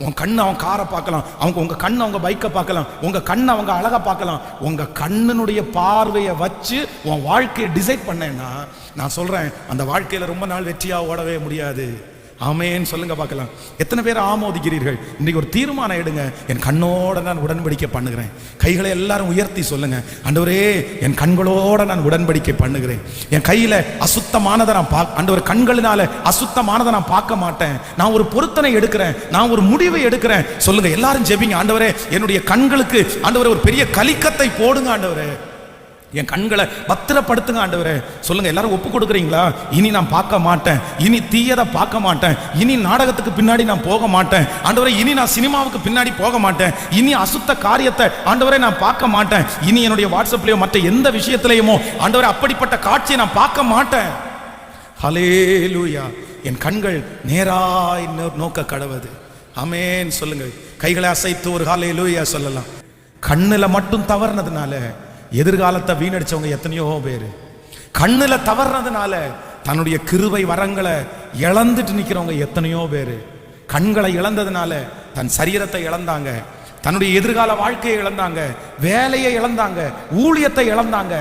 உன் கண்ணை அவன் காரை பார்க்கலாம், உங்க கண்ணை அவங்க பைக்கை பார்க்கலாம், உங்க கண்ணை அவங்க அழகா பார்க்கலாம். உங்க கண்ணினுடைய பார்வையை வச்சு உன் வாழ்க்கையை டிசைட் பண்ணேன்னா நான் சொல்றேன், அந்த வாழ்க்கையில ரொம்ப நாள் வெற்றியா ஓடவே முடியாது. ஆமேன்னு சொல்லுங்க பார்க்கலாம். எத்தனை பேர் ஆமோதிக்கிறீர்கள்? இன்னைக்கு ஒரு தீர்மானம் எடுங்க, என் கண்ணோட நான் உடன்படிக்கை பண்ணுகிறேன். கைகளை எல்லாரும் உயர்த்தி சொல்லுங்க, ஆண்டவரே என் கண்களோட நான் உடன்படிக்கை பண்ணுகிறேன். என் கையில அசுத்தமானதை நான் ஆண்டவர் கண்களினால அசுத்தமானதை நான் பார்க்க மாட்டேன். நான் ஒரு பொருத்தனை எடுக்கிறேன், நான் ஒரு முடிவை எடுக்கிறேன். சொல்லுங்க எல்லாரும் ஜெபிங்க, ஆண்டவரே என்னுடைய கண்களுக்கு ஆண்டவரே ஒரு பெரிய கலிக்கத்தை போடுங்க, ஆண்டவரே என் கண்களை பத்திரப்படுத்துங்க ஆண்டவரே. சொல்லுங்க எல்லாரும் ஒப்பு கொடுக்குறீங்களா? இனி நான் பார்க்க மாட்டேன், இனி தீயதை பார்க்க மாட்டேன், இனி நாடகத்துக்கு பின்னாடி நான் போக மாட்டேன் ஆண்டவரே, இனி நான் சினிமாவுக்கு பின்னாடி போக மாட்டேன், இனி அசுத்த காரியத்தை ஆண்டவரே நான் பார்க்க மாட்டேன், இனி என்னுடைய வாட்ஸ்அப்லயோ மற்ற எந்த விஷயத்திலையுமோ ஆண்டவரே அப்படிப்பட்ட காட்சியை நான் பார்க்க மாட்டேன். ஹல்லேலூயா. என் கண்கள் நேராய் நோக்க கடவுது. ஆமென் சொல்லுங்கள். கைகளை அசைத்து ஒரு ஹல்லேலூயா சொல்லலாம். கண்ணுல மட்டும் தவறுனதுனால எதிர்காலத்தை வீணடிச்சவங்க எத்தனையோ பேர். கண்ணுல தவறுனதுனால தன்னுடைய கிருபை வரங்களை இழந்துட்டு நிக்கிறவங்க எத்தனையோ பேர். கண்களை இழந்ததுனால தன் சரீரத்தை இழந்தாங்க, தன்னுடைய எதிர்கால வாழ்க்கையை இழந்தாங்க, வேலையை இழந்தாங்க, ஊழியத்தை இழந்தாங்க.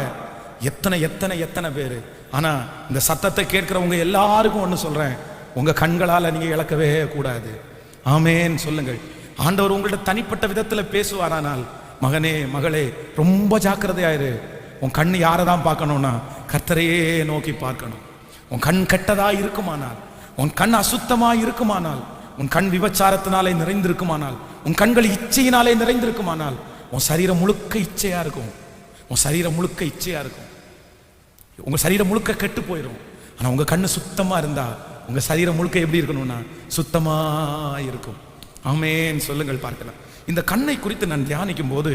எத்தனை எத்தனை எத்தனை பேர். ஆனா இந்த சத்தத்தை கேட்கிறவங்க எல்லாருக்கும் ஒன்று சொல்றேன், உங்க கண்களால நீங்க இழக்கவே கூடாது. ஆமேன் சொல்லுங்கள். ஆண்டவர் உங்கள்ட்ட தனிப்பட்ட விதத்துல பேசுவாரானால், மகனே மகளே ரொம்ப ஜாக்கிரதையாயிரு. உன் கண் யாரை தான் பார்க்கணும்னா கர்த்தரையே நோக்கி பார்க்கணும். உன் கண் கெட்டதா இருக்குமானால், உன் கண் அசுத்தமா இருக்குமானால், உன் கண் விபச்சாரத்தினாலே நிறைந்திருக்குமானால், உன் கண்கள் இச்சையினாலே நிறைந்திருக்குமானால், உன் சரீரம் முழுக்க இச்சையா இருக்கும். உன் சரீரம் முழுக்க இச்சையா இருக்கும். உங்க சரீரம் முழுக்க கெட்டு போயிடும். ஆனா உங்க கண்ணு சுத்தமா இருந்தா உங்க சரீரம் முழுக்க எப்படி இருக்கணும்னா சுத்தமா இருக்கும். ஆமேன் சொல்லுங்கள் பார்க்கலாம். இந்த கண்ணை குறித்து நான் தியானிக்கும் போது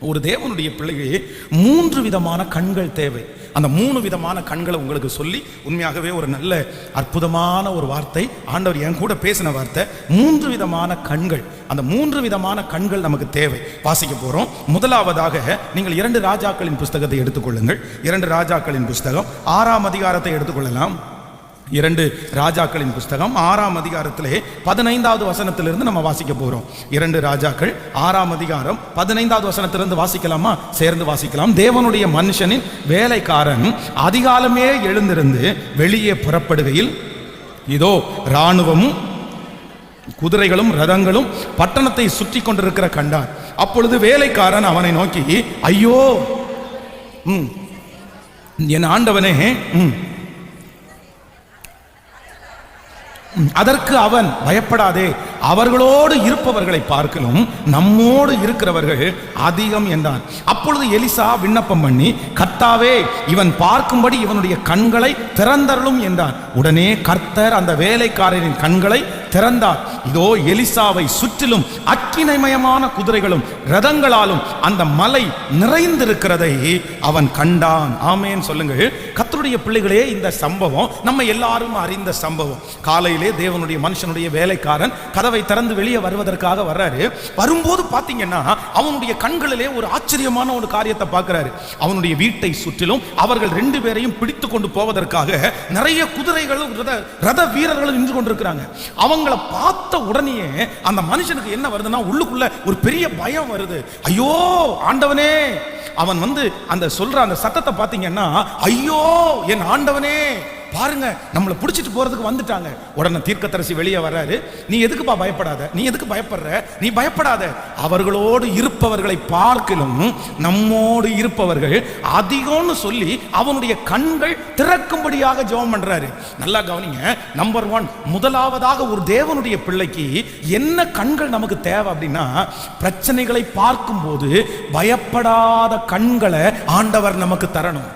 ஒரு தேவனுடைய பிள்ளைக்கு 3 விதமான கண்கள் தேவை. அந்த 3 விதமான கண்களை உங்களுக்கு சொல்லி, உண்மையாகவே ஒரு நல்ல அற்புதமான ஒரு வார்த்தை ஆண்டவர் என் கூட பேசின வார்த்தை. 3 விதமான கண்கள், அந்த 3 விதமான கண்கள் நமக்கு தேவை. வாசிக்க போறோம். முதலாவதாக நீங்கள் 2 ராஜாக்களின் புஸ்தகத்தை எடுத்துக்கொள்ளுங்கள். 2 ராஜாக்களின் புஸ்தகம் 6ஆம் அதிகாரத்தை எடுத்துக்கொள்ளலாம். 2 ராஜாக்களின் புஸ்தகம் 6ஆம் அதிகாரத்திலே 15வது வசனத்திலிருந்து நம்ம வாசிக்க போறோம். 2 ராஜாக்கள் 6ஆம் அதிகாரம் 15வது வசனத்திலிருந்து வாசிக்கலாமா? சேர்ந்து வாசிக்கலாம். தேவனுடைய மனுஷனின் வேலைக்காரன் அதிகாலமே எழுந்திருந்து வெளியே புறப்படுகையில் இதோ இராணுவமும் குதிரைகளும் ரதங்களும் பட்டணத்தை சுற்றி கொண்டிருக்கிற கண்டான். அப்பொழுது வேலைக்காரன் அவனை நோக்கி, ஐயோ என் ஆண்டவனே. அதற்கு அவன், பயப்படாதே, அவர்களோடு இருப்பவர்களை பார்க்கலும் நம்மோடு இருக்கிறவர்கள் அதிகம் என்றான். அப்பொழுது எலிசா விண்ணப்பம் பண்ணி, கர்த்தாவே, இவன் பார்க்கும்படி இவனுடைய கண்களை திறந்தருளும் என்றான். உடனே கர்த்தர் அந்த வேலைக்காரரின் கண்களை திறந்தார். இதோ எலிசாவை சுற்றிலும் அக்கினிமயமான குதிரைகளும் ரதங்களாலும் அந்த மலை நிறைந்திருக்கிறதை அவன் கண்டான். ஆமேன் சொல்லுங்கள். கர்த்தருடைய பிள்ளைகளே, இந்த சம்பவம் நம்ம எல்லாரும் அறிந்த சம்பவம். காலையிலே தேவனுடைய மனுஷனுடைய வேலைக்காரன் கதவை திறந்து வெளியே வருவதற்காக வர்றாரு. வரும்போது பாத்தீங்கன்னா அவனுடைய கண்களிலே ஒரு ஆச்சரியமான ஒரு காரியத்தை பார்க்கிறாரு. அவனுடைய வீட்டை சுற்றிலும் அவர்கள் 2 பேரையும் பிடித்து கொண்டு போவதற்காக நிறைய குதிரைகளும் ரத வீரர்களும் நின்று கொண்டிருக்கிறாங்க. அவங்கள பார்த்த உடனே அந்த மனுஷனுக்கு என்ன வருதுன்னா, உள்ளுக்குள்ள ஒரு பெரிய பயம் வருது. ஐயோ ஆண்டவனே. அவன் அந்த சொல்ற அந்த சத்தத்தை பாத்தீங்கன்னா, ஐயோ என் ஆண்டவனே, பாருங்க நம்மளை பிடிச்சிட்டு போறதுக்கு வந்துட்டாங்க. உடனே தீர்க்கதரிசி வெளியே வர்றாரு. நீ எதுக்குப்பா பயப்படாத, நீ எதுக்கு பயப்படுற, நீ பயப்படாத, அவர்களோடு இருப்பவர்களை பார்க்கலும் நம்மோடு இருப்பவர்கள் அதிகம்னு சொல்லி அவனுடைய கண்கள் திறக்கும்படியாக ஜெபம் பண்றாரு. நல்லா கவனிங்க. நம்பர் 1, முதலாவதாக ஒரு தேவனுடைய பிள்ளைக்கு என்ன கண்கள் நமக்கு தேவை அப்படின்னா, பிரச்சனைகளை பார்க்கும் போது பயப்படாத கண்களை ஆண்டவர் நமக்கு தரணும்.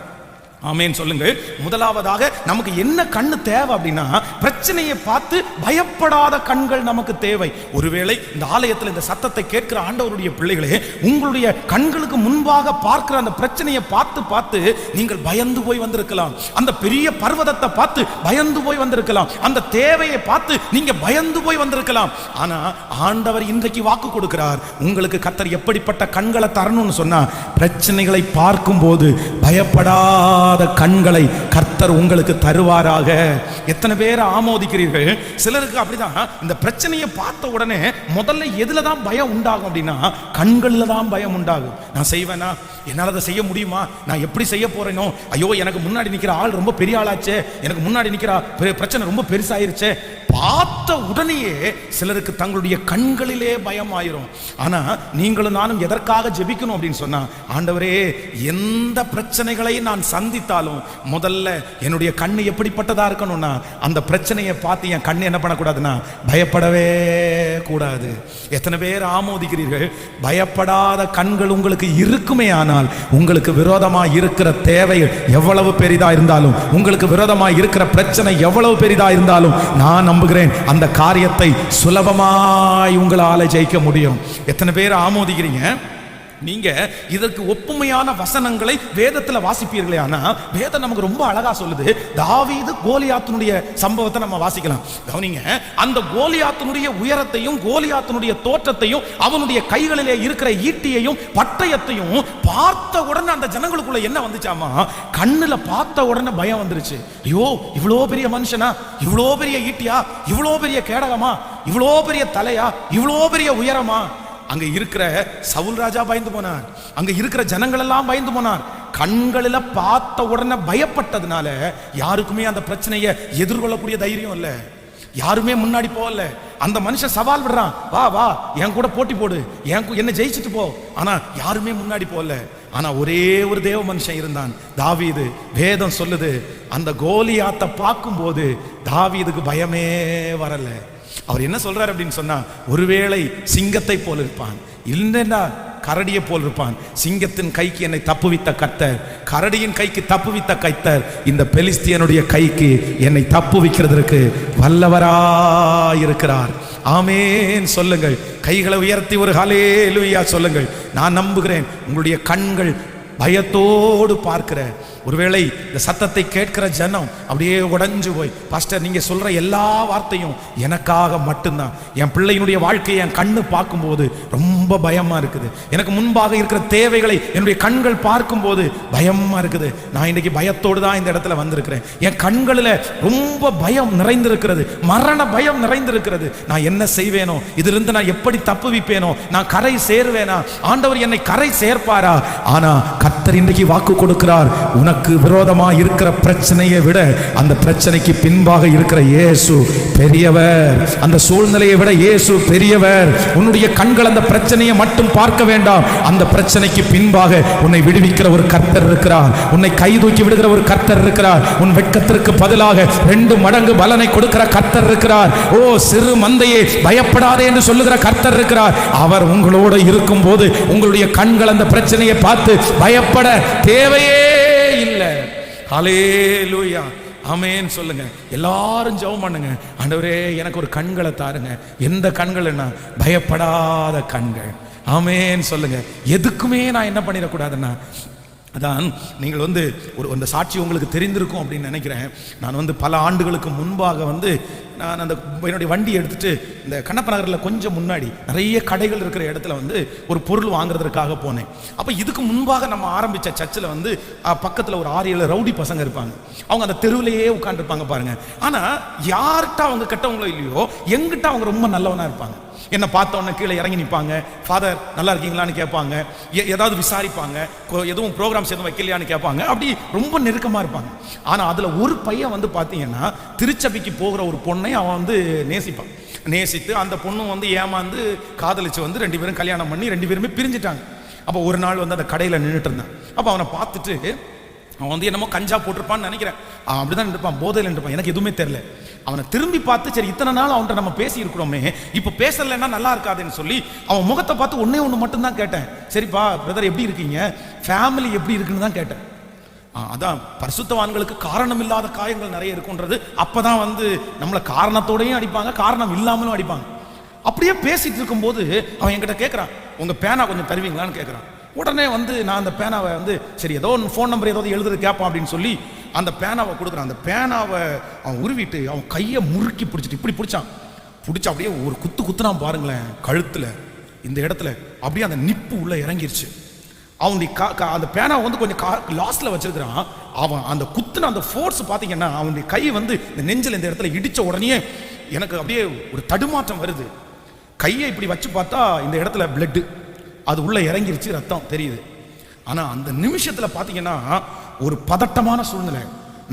ஆமேன் சொல்லுங்க. முதலாவதாக நமக்கு என்ன கண்ணு தேவை அப்படின்னா, பிரச்சனையை பார்த்து பயப்படாத கண்கள் நமக்கு தேவை. ஒருவேளை இந்த ஆலயத்தில் இந்த சத்தத்தை கேட்கிற ஆண்டவருடைய பிள்ளைகளே, உங்களுடைய கண்களுக்கு முன்பாக பார்க்கிற அந்த பிரச்சனையை பார்த்து பார்த்து நீங்கள் பயந்து போய் வந்திருக்கலாம். அந்த பெரிய பர்வதத்தை பார்த்து பயந்து போய் வந்திருக்கலாம். அந்த தேவையை பார்த்து நீங்க பயந்து போய் வந்திருக்கலாம். ஆனா ஆண்டவர் இன்றைக்கு வாக்கு கொடுக்கிறார், உங்களுக்கு கர்த்தர் எப்படிப்பட்ட கண்களை தரணும்னு சொன்னா, பிரச்சனைகளை பார்க்கும் போது பயப்படாத கண்களை கர்த்தர் உங்களுக்கு தருவாராக. எத்தனை பேர் ஆமோதிக்கிறீர்கள்? சிலருக்கு அப்படிதான். இந்த பிரச்சனையை பார்த்த உடனே முதல்ல எதுல தான் பயம் உண்டாகும் அப்படின்னா, கண்கள்ல தான் பயம் உண்டாகும். நான் செய்வேனா, என்னால் அதை செய்ய முடியுமா, நான் எப்படி செய்ய போறேனோ, ஐயோ எனக்கு முன்னாடி நிற்கிற ஆள் ரொம்ப பெரிய ஆளாச்சே, எனக்கு முன்னாடி நிற்கிற பிரச்சனை ரொம்ப பெருசாயிருச்சே. பார்த்த உடனேயே சிலருக்கு தங்களுடைய கண்களிலே பயம் ஆயிரும். ஆனா நீங்களும் நானும் எதற்காக ஜெபிக்கணும் அப்படின்னு சொன்னா, ஆண்டவரே, எந்த பிரச்சனைகளை நான் சந்தித்தாலும் முதல்ல என்னுடைய கண்ணு எப்படிப்பட்டதா இருக்கணும்னா, அந்த பிரச்சனையை பார்த்து என் கண்ணு என்ன பண்ணக்கூடாதுன்னா, பயப்படவே கூடாது. எத்தனை பேர் ஆமோதிக்கிறீர்கள்? பயப்படாத கண்கள் உங்களுக்கு இருக்குமே ஆனால், உங்களுக்கு விரோதமா இருக்கிற தேவை எவ்வளவு பெரிதா இருந்தாலும், உங்களுக்கு விரோதமா இருக்கிற பிரச்சனை எவ்வளவு பெரிதா இருந்தாலும், நான் நம்புகிறேன் அந்த காரியத்தை சுலபமாய் உங்களால ஜெயிக்க முடியும். எத்தனை பேர் ஆமோதிக்கிறீங்க? நீங்க இதற்கு ஒப்புமையான வசனங்களை வேதத்துல வாசிப்பீர்களே. ஆனா வேதம் நமக்கு ரொம்ப அழகா சொல்லுது. தாவீது கோலியாத்தினுடைய சம்பவத்தை நம்ம வாசிக்கலாம். கவனிங்க. அந்த கோலியாத்தினுடைய உயரத்தையும் கோலியாத்தினுடைய தோற்றத்தையும் அவனுடைய கைகளிலே இருக்கிற ஈட்டியையும் பட்டயத்தையும் பார்த்த உடனே அந்த ஜனங்களுக்குள்ள என்ன வந்துச்சாமா, கண்ணுல பார்த்த உடனே பயம் வந்துருச்சு. ஐயோ, இவ்வளோ பெரிய மனுஷனா, இவ்வளோ பெரிய ஈட்டியா, இவ்வளோ பெரிய கேடகமா, இவ்வளோ பெரிய தலையா, இவ்வளோ பெரிய உயரமா. அங்க இருக்கிற சவுல் ராஜா பயந்து போனார். அங்க இருக்கிற ஜனங்கள் எல்லாம் பயந்து போனார். கண்களில பார்த்த உடனே பயப்பட்டதுனால யாருக்குமே அந்த பிரச்சனையை எதிர்கொள்ளக்கூடிய தைரியம் இல்ல. யாருமே முன்னாடி போகல. அந்த மனுஷன் சவால் விடுறான், வா வா என் கூட போட்டி போடு, என்ன ஜெயிச்சுட்டு போ. ஆனா யாருமே முன்னாடி போகல. ஆனா ஒரே ஒரு தேவ மனுஷன் இருந்தான், தாவீது. வேதம் சொல்லுது, அந்த கோலியாத்தை பார்க்கும் போது தாவீதுக்கு பயமே வரல. அவர் என்ன சொல்றாரு அப்படின்னு சொன்னா, ஒருவேளை சிங்கத்தை போல் இருப்பான், இல்லைன்னா கரடியை போல் இருப்பான். சிங்கத்தின் கைக்கு என்னை தப்புவித்த கர்த்தர், கரடியின் கைக்கு தப்புவித்த கர்த்தர் இந்த பெலிஸ்தியனுடைய கைக்கு என்னை தப்புவிக்கிறதற்கு வல்லவராயிருக்கிறார். ஆமேன் சொல்லுங்கள். கைகளை உயர்த்தி ஒரு ஹல்லேலூயா சொல்லுங்கள். நான் நம்புகிறேன் உங்களுடைய கண்கள் பயத்தோடு பார்க்கிற, ஒருவேளை இந்த சத்தத்தை கேட்கிற ஜனம் அப்படியே உடைஞ்சு போய், பாஸ்டர் நீங்க சொல்ற எல்லா வார்த்தையும் எனக்காக மட்டும்தான், என் பிள்ளையினுடைய வாழ்க்கையை என் கண்ணு பார்க்கும்போது ரொம்ப பயமா இருக்குது, எனக்கு முன்பாக இருக்கிற தேவைகளை என்னுடைய கண்கள் பார்க்கும்போது பயமா இருக்குது, நான் இன்னைக்கு பயத்தோடு தான் இந்த இடத்துல வந்திருக்கிறேன், என் கண்களில் ரொம்ப பயம் நிறைந்திருக்கிறது, மரண பயம் நிறைந்திருக்கிறது, நான் என்ன செய்வேனோ, இதிலிருந்து நான் எப்படி தப்புவிப்பேனோ, நான் கரை சேர்வேனா, ஆண்டவர் என்னை கரை சேர்ப்பாரா? ஆனா கர்த்தர் இன்றைக்கு வாக்கு கொடுக்கிறார், உனக்கு விரோதமா இருக்கிற பிரச்சனையை விட அந்த பிரச்சனைக்கு பின்பாக இருக்கிற இயேசு பெரியவர், அந்த சூழ்நிலையை விட இயேசு பெரியவர். உன்னுடைய கண்கள் அந்த பிரச்சனையை மட்டும் பார்க்க வேண்டாம், அந்த பிரச்சனைக்கு பின்பாக உன்னை விடுவிக்கிற ஒரு கர்த்தர் இருக்கிறார், உன்னை கை தூக்கி விடுகிற ஒரு கர்த்தர் இருக்கிறார், உன் வெட்கத்திற்கு பதிலாக 2 மடங்கு பலனை கொடுக்கிற கர்த்தர் இருக்கிறார். ஓ சிறு மந்தையே பயப்படாதே என்று சொல்லுகிற கர்த்தர் இருக்கிறார். அவர் உங்களோடு இருக்கும் போது உங்களுடைய கண்கள் அந்த பிரச்சனையை பார்த்து பயப்பட தேவையே இல்லை. ஹல்லேலூயா, ஆமென் சொல்லுங்க. எல்லாரும் ஜெபம் பண்ணுங்க, ஆண்டவரே எனக்கு ஒரு கண்களை தாருங்க. எந்த கண்கள்? என்ன? பயப்படாத கண்கள். ஆமென் சொல்லுங்க. எதுக்குமே நான் என்ன பண்ணிடக்கூடாதுன்னா, அதான் நீங்கள் ஒரு சாட்சி உங்களுக்கு தெரிந்திருக்கும் அப்படின்னு நினைக்கிறேன். நான் பல ஆண்டுகளுக்கு முன்பாக நான் அந்த என்னுடைய வண்டி எடுத்துட்டு இந்த கண்ணப்ப நகரில் கொஞ்சம் முன்னாடி நிறைய கடைகள் இருக்கிற இடத்துல ஒரு பொருள் வாங்குறதுக்காக போனேன். அப்போ இதுக்கு முன்பாக நம்ம ஆரம்பித்த சர்ச்சில் பக்கத்தில் ஒரு 6-7 ரவுடி பசங்க இருப்பாங்க. அவங்க அந்த தெருவிலேயே உட்காந்துருப்பாங்க பாருங்க. ஆனால் யார்கிட்ட அவங்க கெட்டவங்களோ இல்லையோ, எங்கிட்ட அவங்க ரொம்ப நல்லவனாக இருப்பாங்க. என்னை பார்த்தோன்னே கீழே இறங்கி நிற்பாங்க, ஃபாதர் நல்லா இருக்கீங்களான்னு கேட்பாங்க, ஏதாவது விசாரிப்பாங்க, எதுவும் ப்ரோக்ராம்ஸ் எதுவும் வைக்கலையான்னு கேட்பாங்க. அப்படி ரொம்ப நெருக்கமாக இருப்பாங்க. ஆனால் அதில் ஒரு பையன் பார்த்தீங்கன்னா திருச்சபைக்கு போகிற ஒரு பொண்ணை அவன் நேசிப்பான். நேசித்து அந்த பொண்ணும் ஏமாந்து காதலிச்சு 2 பேரும் கல்யாணம் பண்ணி 2 பேருமே பிரிஞ்சிட்டாங்க. அப்போ ஒரு நாள் அந்த கடையில் நின்றுட்டு இருந்தான். அப்போ அவனை பார்த்துட்டு அவன் என்னமோ கஞ்சா போட்டிருப்பான்னு நினைக்கிறேன், அவன் அப்படிதான் இருப்பான், போதையில் இருப்பான், எனக்கு எதுவுமே தெரியல. அவனை திரும்பி பார்த்து, சரி இத்தனை நாள் அவன்கிட்ட நம்ம பேசி இருக்கிறோமே, இப்போ பேசலைன்னா நல்லா இருக்காதுன்னு சொல்லி அவன் முகத்தை பார்த்து ஒன்று மட்டும்தான் கேட்டேன். சரிப்பா பிரதர் எப்படி இருக்கீங்க, ஃபேமிலி எப்படி இருக்குன்னு தான் கேட்டேன். அதான் பரிசுத்தவான்களுக்கு காரணம் இல்லாத காயங்கள் நிறைய இருக்குன்றது. அப்பதான் நம்மளை காரணத்தோடையும் அடிப்பாங்க, காரணம் இல்லாமலும் அடிப்பாங்க. அப்படியே பேசிட்டு இருக்கும்போது அவன் என்கிட்ட கேட்குறான், உங்க பேனா கொஞ்சம் தருவீங்களான்னு கேட்குறான். உடனே நான் அந்த பேனாவை சரி ஏதோ ஃபோன் நம்பர் ஏதாவது எழுதுறது கேட்பான் அப்படின்னு சொல்லி அந்த பேனாவை கொடுக்குறான். அந்த பேனாவை அவன் உருவிட்டு அவன் கையை முறுக்கி பிடிச்சிட்டு இப்படி பிடிச்சான். பிடிச்சா அப்படியே ஒரு குத்துனான் பாருங்களேன் கழுத்தில், இந்த இடத்துல அப்படியே அந்த நிப்பு உள்ள இறங்கிருச்சு. அவனுடைய அந்த பேனாவை கொஞ்சம் லாஸ்ட்ல வச்சிருக்கிறான். அவன் அந்த குத்துன அந்த ஃபோர்ஸ் பார்த்தீங்கன்னா அவனுடைய கை இந்த நெஞ்சில் இந்த இடத்துல இடிச்ச உடனே எனக்கு அப்படியே ஒரு தடுமாற்றம் வருது. கையை இப்படி வச்சு பார்த்தா இந்த இடத்துல பிளட்டு அது உள்ள இறங்கிருச்சு, ரத்தம் தெரியுது. ஆனா அந்த நிமிஷத்துல பாத்தீங்கன்னா ஒரு பதட்டமான சூழ்நிலை.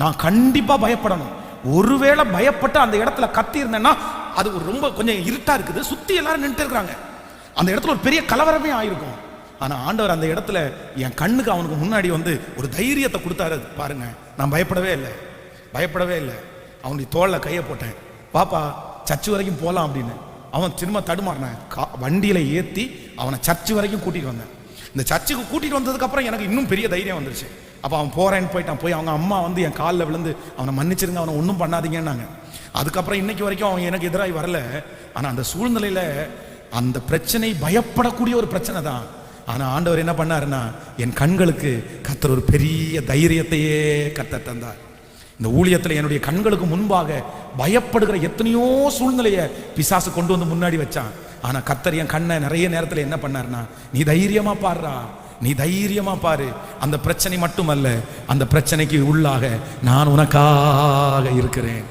நான் கண்டிப்பா பயப்படணும். ஒருவேளை பயப்பட்டு அந்த இடத்துல கத்தி இருந்தேன்னா அது ரொம்ப கொஞ்சம் இருட்டா இருக்குது, சுத்தி எல்லாரும் நின்றுட்டு இருக்கிறாங்க, அந்த இடத்துல ஒரு பெரிய கலவரமே ஆயிருக்கும். ஆனா ஆண்டவர் அந்த இடத்துல என் கண்ணுக்கு அவனுக்கு முன்னாடி ஒரு தைரியத்தை கொடுத்தாரு. பாருங்க, நான் பயப்படவே இல்லை. அவனுடைய தோல்ல கையை போட்டேன், பாப்பா சர்ச்சு வரைக்கும் போகலாம் அப்படின்னு. அவன் திரும்ப தடுமாறினான். வண்டியில ஏற்றி அவனை சர்ச்சு வரைக்கும் கூட்டிட்டு வந்தேன். இந்த சர்ச்சுக்கு கூட்டிட்டு வந்ததுக்கு அப்புறம் எனக்கு இன்னும் பெரிய தைரியம் வந்துருச்சு. அப்போ அவன் போறேன்னு போயிட்டான். போய் அவங்க அம்மா என் காலில் விழுந்து அவனை மன்னிச்சிருங்க, அவனை ஒன்றும் பண்ணாதீங்கன்னாங்க. அதுக்கப்புறம் இன்னைக்கு வரைக்கும் அவன் எனக்கு எதிராக வரல. ஆனால் அந்த சூழ்நிலையில அந்த பிரச்சனை பயப்படக்கூடிய ஒரு பிரச்சனை தான். ஆனால் ஆண்டவர் என்ன பண்ணாருன்னா என் கண்களுக்கு கர்த்தர் ஒரு பெரிய தைரியத்தையே கர்த்தர் தந்தார். இந்த ஊழியத்தில் என்னுடைய கண்களுக்கு முன்பாக பயப்படுகிற எத்தனையோ சூழ்நிலையை பிசாசு கொண்டு முன்னாடி வச்சான். ஆனா கர்த்தர் என் கண்ணை நிறைய நேரத்தில் என்ன பண்ணார்னா, நீ தைரியமா பாருடா, நீ தைரியமா பாரு, அந்த பிரச்சனை மட்டுமல்ல, அந்த பிரச்சனைக்கு உள்ளாக நான் உனக்காக இருக்கிறேன்.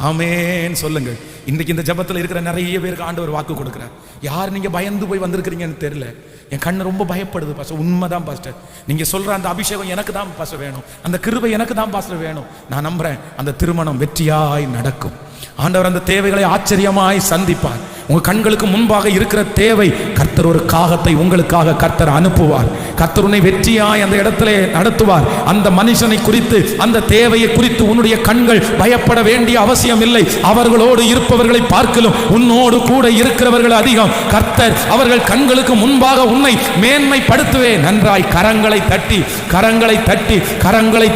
ஆமென் சொல்லுங்க. இன்னைக்கு இந்த ஜபத்தில் இருக்கிற நிறைய பேருக்கு ஆண்டவர் வாக்கு கொடுக்குறார். யார் நீங்க பயந்து போய் வந்திருக்கிறீங்கன்னு தெரியல, என் கண்ணு ரொம்ப பயப்படுது பாஸ்டர். உண்மைதான் பாஸ்டர், நீங்க சொல்ற அந்த அபிஷேகம் எனக்கு தான் பாஸ்டர் வேணும், அந்த கிருபை எனக்கு தான் பாஸ்டர் வேணும். நான் நம்புறேன் அந்த திருமணம் வெற்றியாய் நடக்கும். ஆண்டவர் அந்த தேவைகளை ஆச்சரியமாய் சந்திப்பார். உங்க கண்களுக்கு முன்பாக இருக்கிற தேவை, கர்த்தர் ஒரு காகத்தை உங்களுக்காக கர்த்தர் அனுப்புவார். கர்த்தர் உன்னை வெற்றியாய் அந்த இடத்திலே நடத்துவார். அந்த மனுஷனை குறித்து, அந்த தேவையை குறித்து உன்னுடைய கண்கள் பயப்பட வேண்டிய அவசியம் இல்லை. அவர்களோடு இருப்பவர்களை பார்க்கலும் உன்னோடு கூட இருக்கிறவர்கள் அதிகம். கர்த்தர் அவர்கள் கண்களுக்கு முன்பாக உன்னை மேன்மைப்படுத்துவேன். நன்றாய் கரங்களை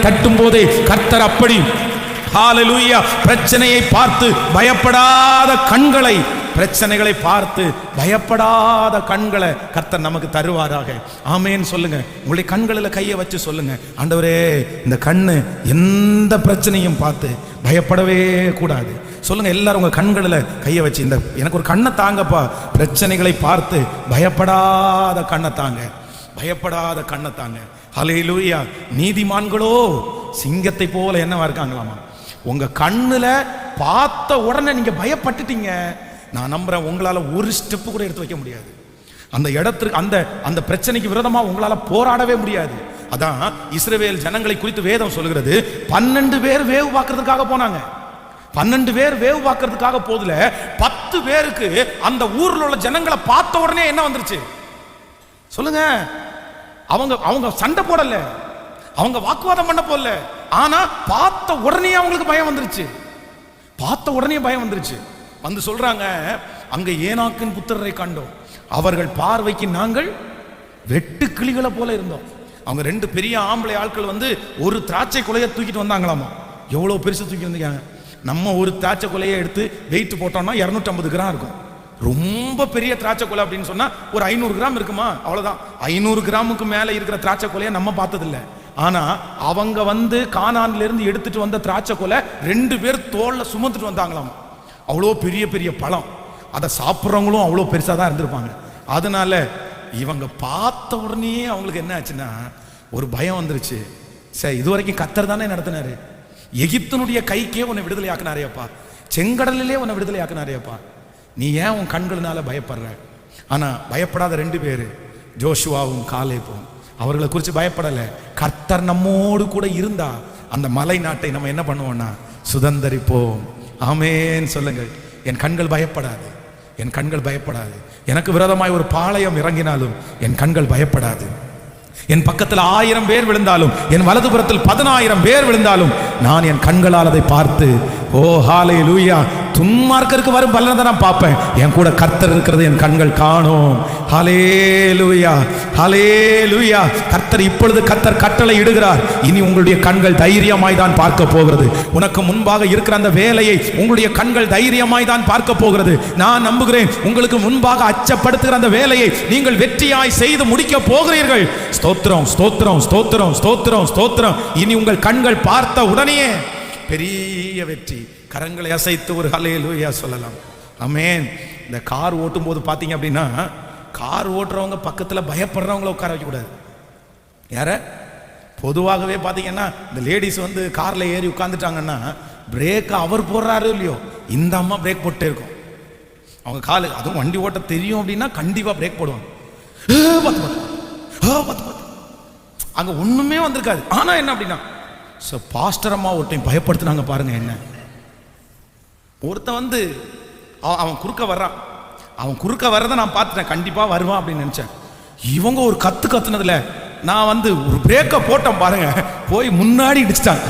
தட்டும் போதே கர்த்தர் அப்படி ஹல்லேலூயா பிரச்சனையை பார்த்து பயப்படாத கண்களை பிரச்சனைகளை பார்த்து பயப்படாத கண்களை கர்த்தர் நமக்கு தருவாராக. ஆமேன் சொல்லுங்க. உங்களுடைய கண்களில் கையை வச்சு சொல்லுங்க, ஆண்டவரே இந்த கண்ணு எந்த பிரச்சனையும் பார்த்து பயப்படவே கூடாது. சொல்லுங்க எல்லாரும் உங்க கண்களில் கையை வச்சு, இந்த எனக்கு ஒரு கண்ணை தாங்கப்பா, பிரச்சனைகளை பார்த்து பயப்படாத கண்ணை தாங்க, பயப்படாத கண்ணை தாங்க. ஹல்லேலூயா. நீதிமான்களோ சிங்கத்தை போல என்னவா இருக்காங்களாமா. உங்க கண்ணுல பார்த்த உடனே நீங்க பயப்பட்டுட்டீங்க, நான் நம்புறேன் உங்களால ஒரு ஸ்டெப் கூட எடுத்து வைக்க முடியாது. அந்த இடத்துக்கு அந்த அந்த பிரச்சனைக்கு விரோதமா உங்களால போராடவே முடியாது. அதான் இஸ்ரவேல் ஜனங்களை குறித்து வேதம் சொல்கிறது, 12 பேர் வேவு பார்க்கறதுக்காக போனாங்க. 12 பேர் வேவு பார்க்கறதுக்காக போதுல 10 பேருக்கு அந்த ஊர்ல உள்ள ஜனங்களை பார்த்த உடனே என்ன வந்துருச்சு சொல்லுங்க? அவங்க சண்டை போடல, அவங்க வாக்குவாதம் பண்ண போடல, ஆனா பார்த்த உடனே அவங்களுக்கு பயம் வந்துருச்சு. பார்த்த உடனே பயம் வந்துருச்சு. வந்து சொல்றாங்க, அங்க ஏனாக்கின் புத்திரரை கண்டோம், அவர்கள் பார்வைக்கு நாங்கள் வெட்டு கிளிகளை போல இருந்தோம். அவங்க 2 பெரிய ஆம்பளை ஆட்கள் வந்து ஒரு திராட்சை கொலையை தூக்கிட்டு வந்தாங்களாமா. எவ்வளவு பெருசு தூக்கி வந்தாங்க. நம்ம ஒரு திராட்சை கொலையை எடுத்து வெயிட் போட்டோம்னா 250 கிராம் இருக்கும். ரொம்ப பெரிய திராட்சை கொலை அப்படின்னு சொன்னா ஒரு 500 கிராம் இருக்குமா, அவ்வளவுதான். 500 கிராமுக்கு மேல இருக்கிற திராட்சை கொலையை நம்ம பார்த்ததில்லை. ஆனா அவங்க வந்து கானான்ல இருந்து எடுத்துட்டு வந்த திராட்சை கொலை 2 பேர் தோல்ல சுமந்துட்டு வந்தாங்களாம். அவ்வளோ பெரிய பெரிய பழம், அதை சாப்பிட்றவங்களும் அவ்வளோ பெருசா தான் இருந்திருப்பாங்க. அதனால இவங்க பார்த்த உடனே அவங்களுக்கு என்ன ஆச்சுன்னா ஒரு பயம் வந்துருச்சு. சரி, இதுவரைக்கும் கர்த்தர் தானே நடத்தினாரு, எகிப்தினுடைய கைக்கே உன்னை விடுதலை ஆக்கினாரேப்பா, செங்கடலிலே உன்னை விடுதலை ஆக்கினாரேப்பா, நீ ஏன் உன் கண்களினால பயப்படுற? ஆனா பயப்படாத 2 பேரு, ஜோஷுவாவும் காலேபும், அவர்களை குறித்து பயப்படல. கர்த்தர் நம்மோடு கூட இருந்தா அந்த மலை நாட்டை நம்ம என்ன பண்ணுவோம்னா சுதந்தரிப்போம். ஆமேன் சொல்லுங்கள். என் கண்கள் பயப்படாது, என் கண்கள் பயப்படாது. எனக்கு விரோதமாய் ஒரு பாளையம் இறங்கினாலும் என் கண்கள் பயப்படாது. என் பக்கத்தில் 1000 பேர் விழுந்தாலும், என் வலதுபுறத்தில் 10,000 பேர் விழுந்தாலும் நான் என் கண்களால் அதை பார்த்து, ஓ ஹல்லேலூயா, துன்மார்க்கருக்கு வரும் பலனை நான் பார்ப்பேன், என் கூட கர்த்தர் இருக்கிறது என் கண்கள் காணும். ஹல்லேலூயா, ஹல்லேலூயா. கர்த்தர் இப்பொழுது கர்த்தர் கட்டளை இடுகிறார், இனி உங்களுடைய கண்கள் தைரியமாய் தான் பார்க்க போகிறது. உனக்கு முன்பாக இருக்கிற அந்த வேலையை உங்களுடைய கண்கள் தைரியமாய் தான் பார்க்க போகிறது. நான் நம்புகிறேன், உங்களுக்கு முன்பாக அச்சப்படுத்துகிற அந்த வேலையை நீங்கள் வெற்றியாய் செய்து முடிக்க போகிறீர்கள். ஸ்தோத்திரம், ஸ்தோத்திரம், ஸ்தோத்திரம், ஸ்தோத்திரம், ஸ்தோத்திரம். இனி உங்கள் கண்கள் பார்த்த உடனே பெரிய வெற்றி. கரங்களை அசைத்து ஒரு ஹல்லேலூயா சொல்லலாம். ஆமென். இந்த கார் ஓட்டும் போது பாத்தீங்க அப்படின்னா, கார் ஓட்டுறவங்க பக்கத்துல பயப்படுறவங்கள உட்கார வைக்க கூடாது. யார? பொதுவாகவே பாத்தீங்கன்னா இந்த லேடிஸ் வந்து கார்ல ஏறி உட்கார்ந்துட்டாங்கன்னா பிரேக் அவர் போடுறாரு இல்லையோ, இந்த அம்மா பிரேக் போட்டே இருக்கும். அவங்க காலு, அதுவும் வண்டி ஓட்ட தெரியும் அப்படின்னா கண்டிப்பா பிரேக் போடுவாங்க. அங்க ஒண்ணுமே வந்திருக்காது. ஆனா என்ன அப்படின்னா, பாஸ்டர் அம்மா ஒருத்தையும் பயப்படுத்தினாங்க பாருங்க. என்ன, ஒருத்தன் வந்து அவன் குறுக்க வர்றான், அவன் குறுக்க வர்றதை நான் பார்த்துட்டேன், கண்டிப்பா வருவான் அப்படின்னு நினைச்சேன். இவங்க ஒரு கத்துனதுல நான் வந்து ஒரு பிரேக்கை போட்டேன் பாருங்க, போய் முன்னாடி இடிச்சிட்டாங்க.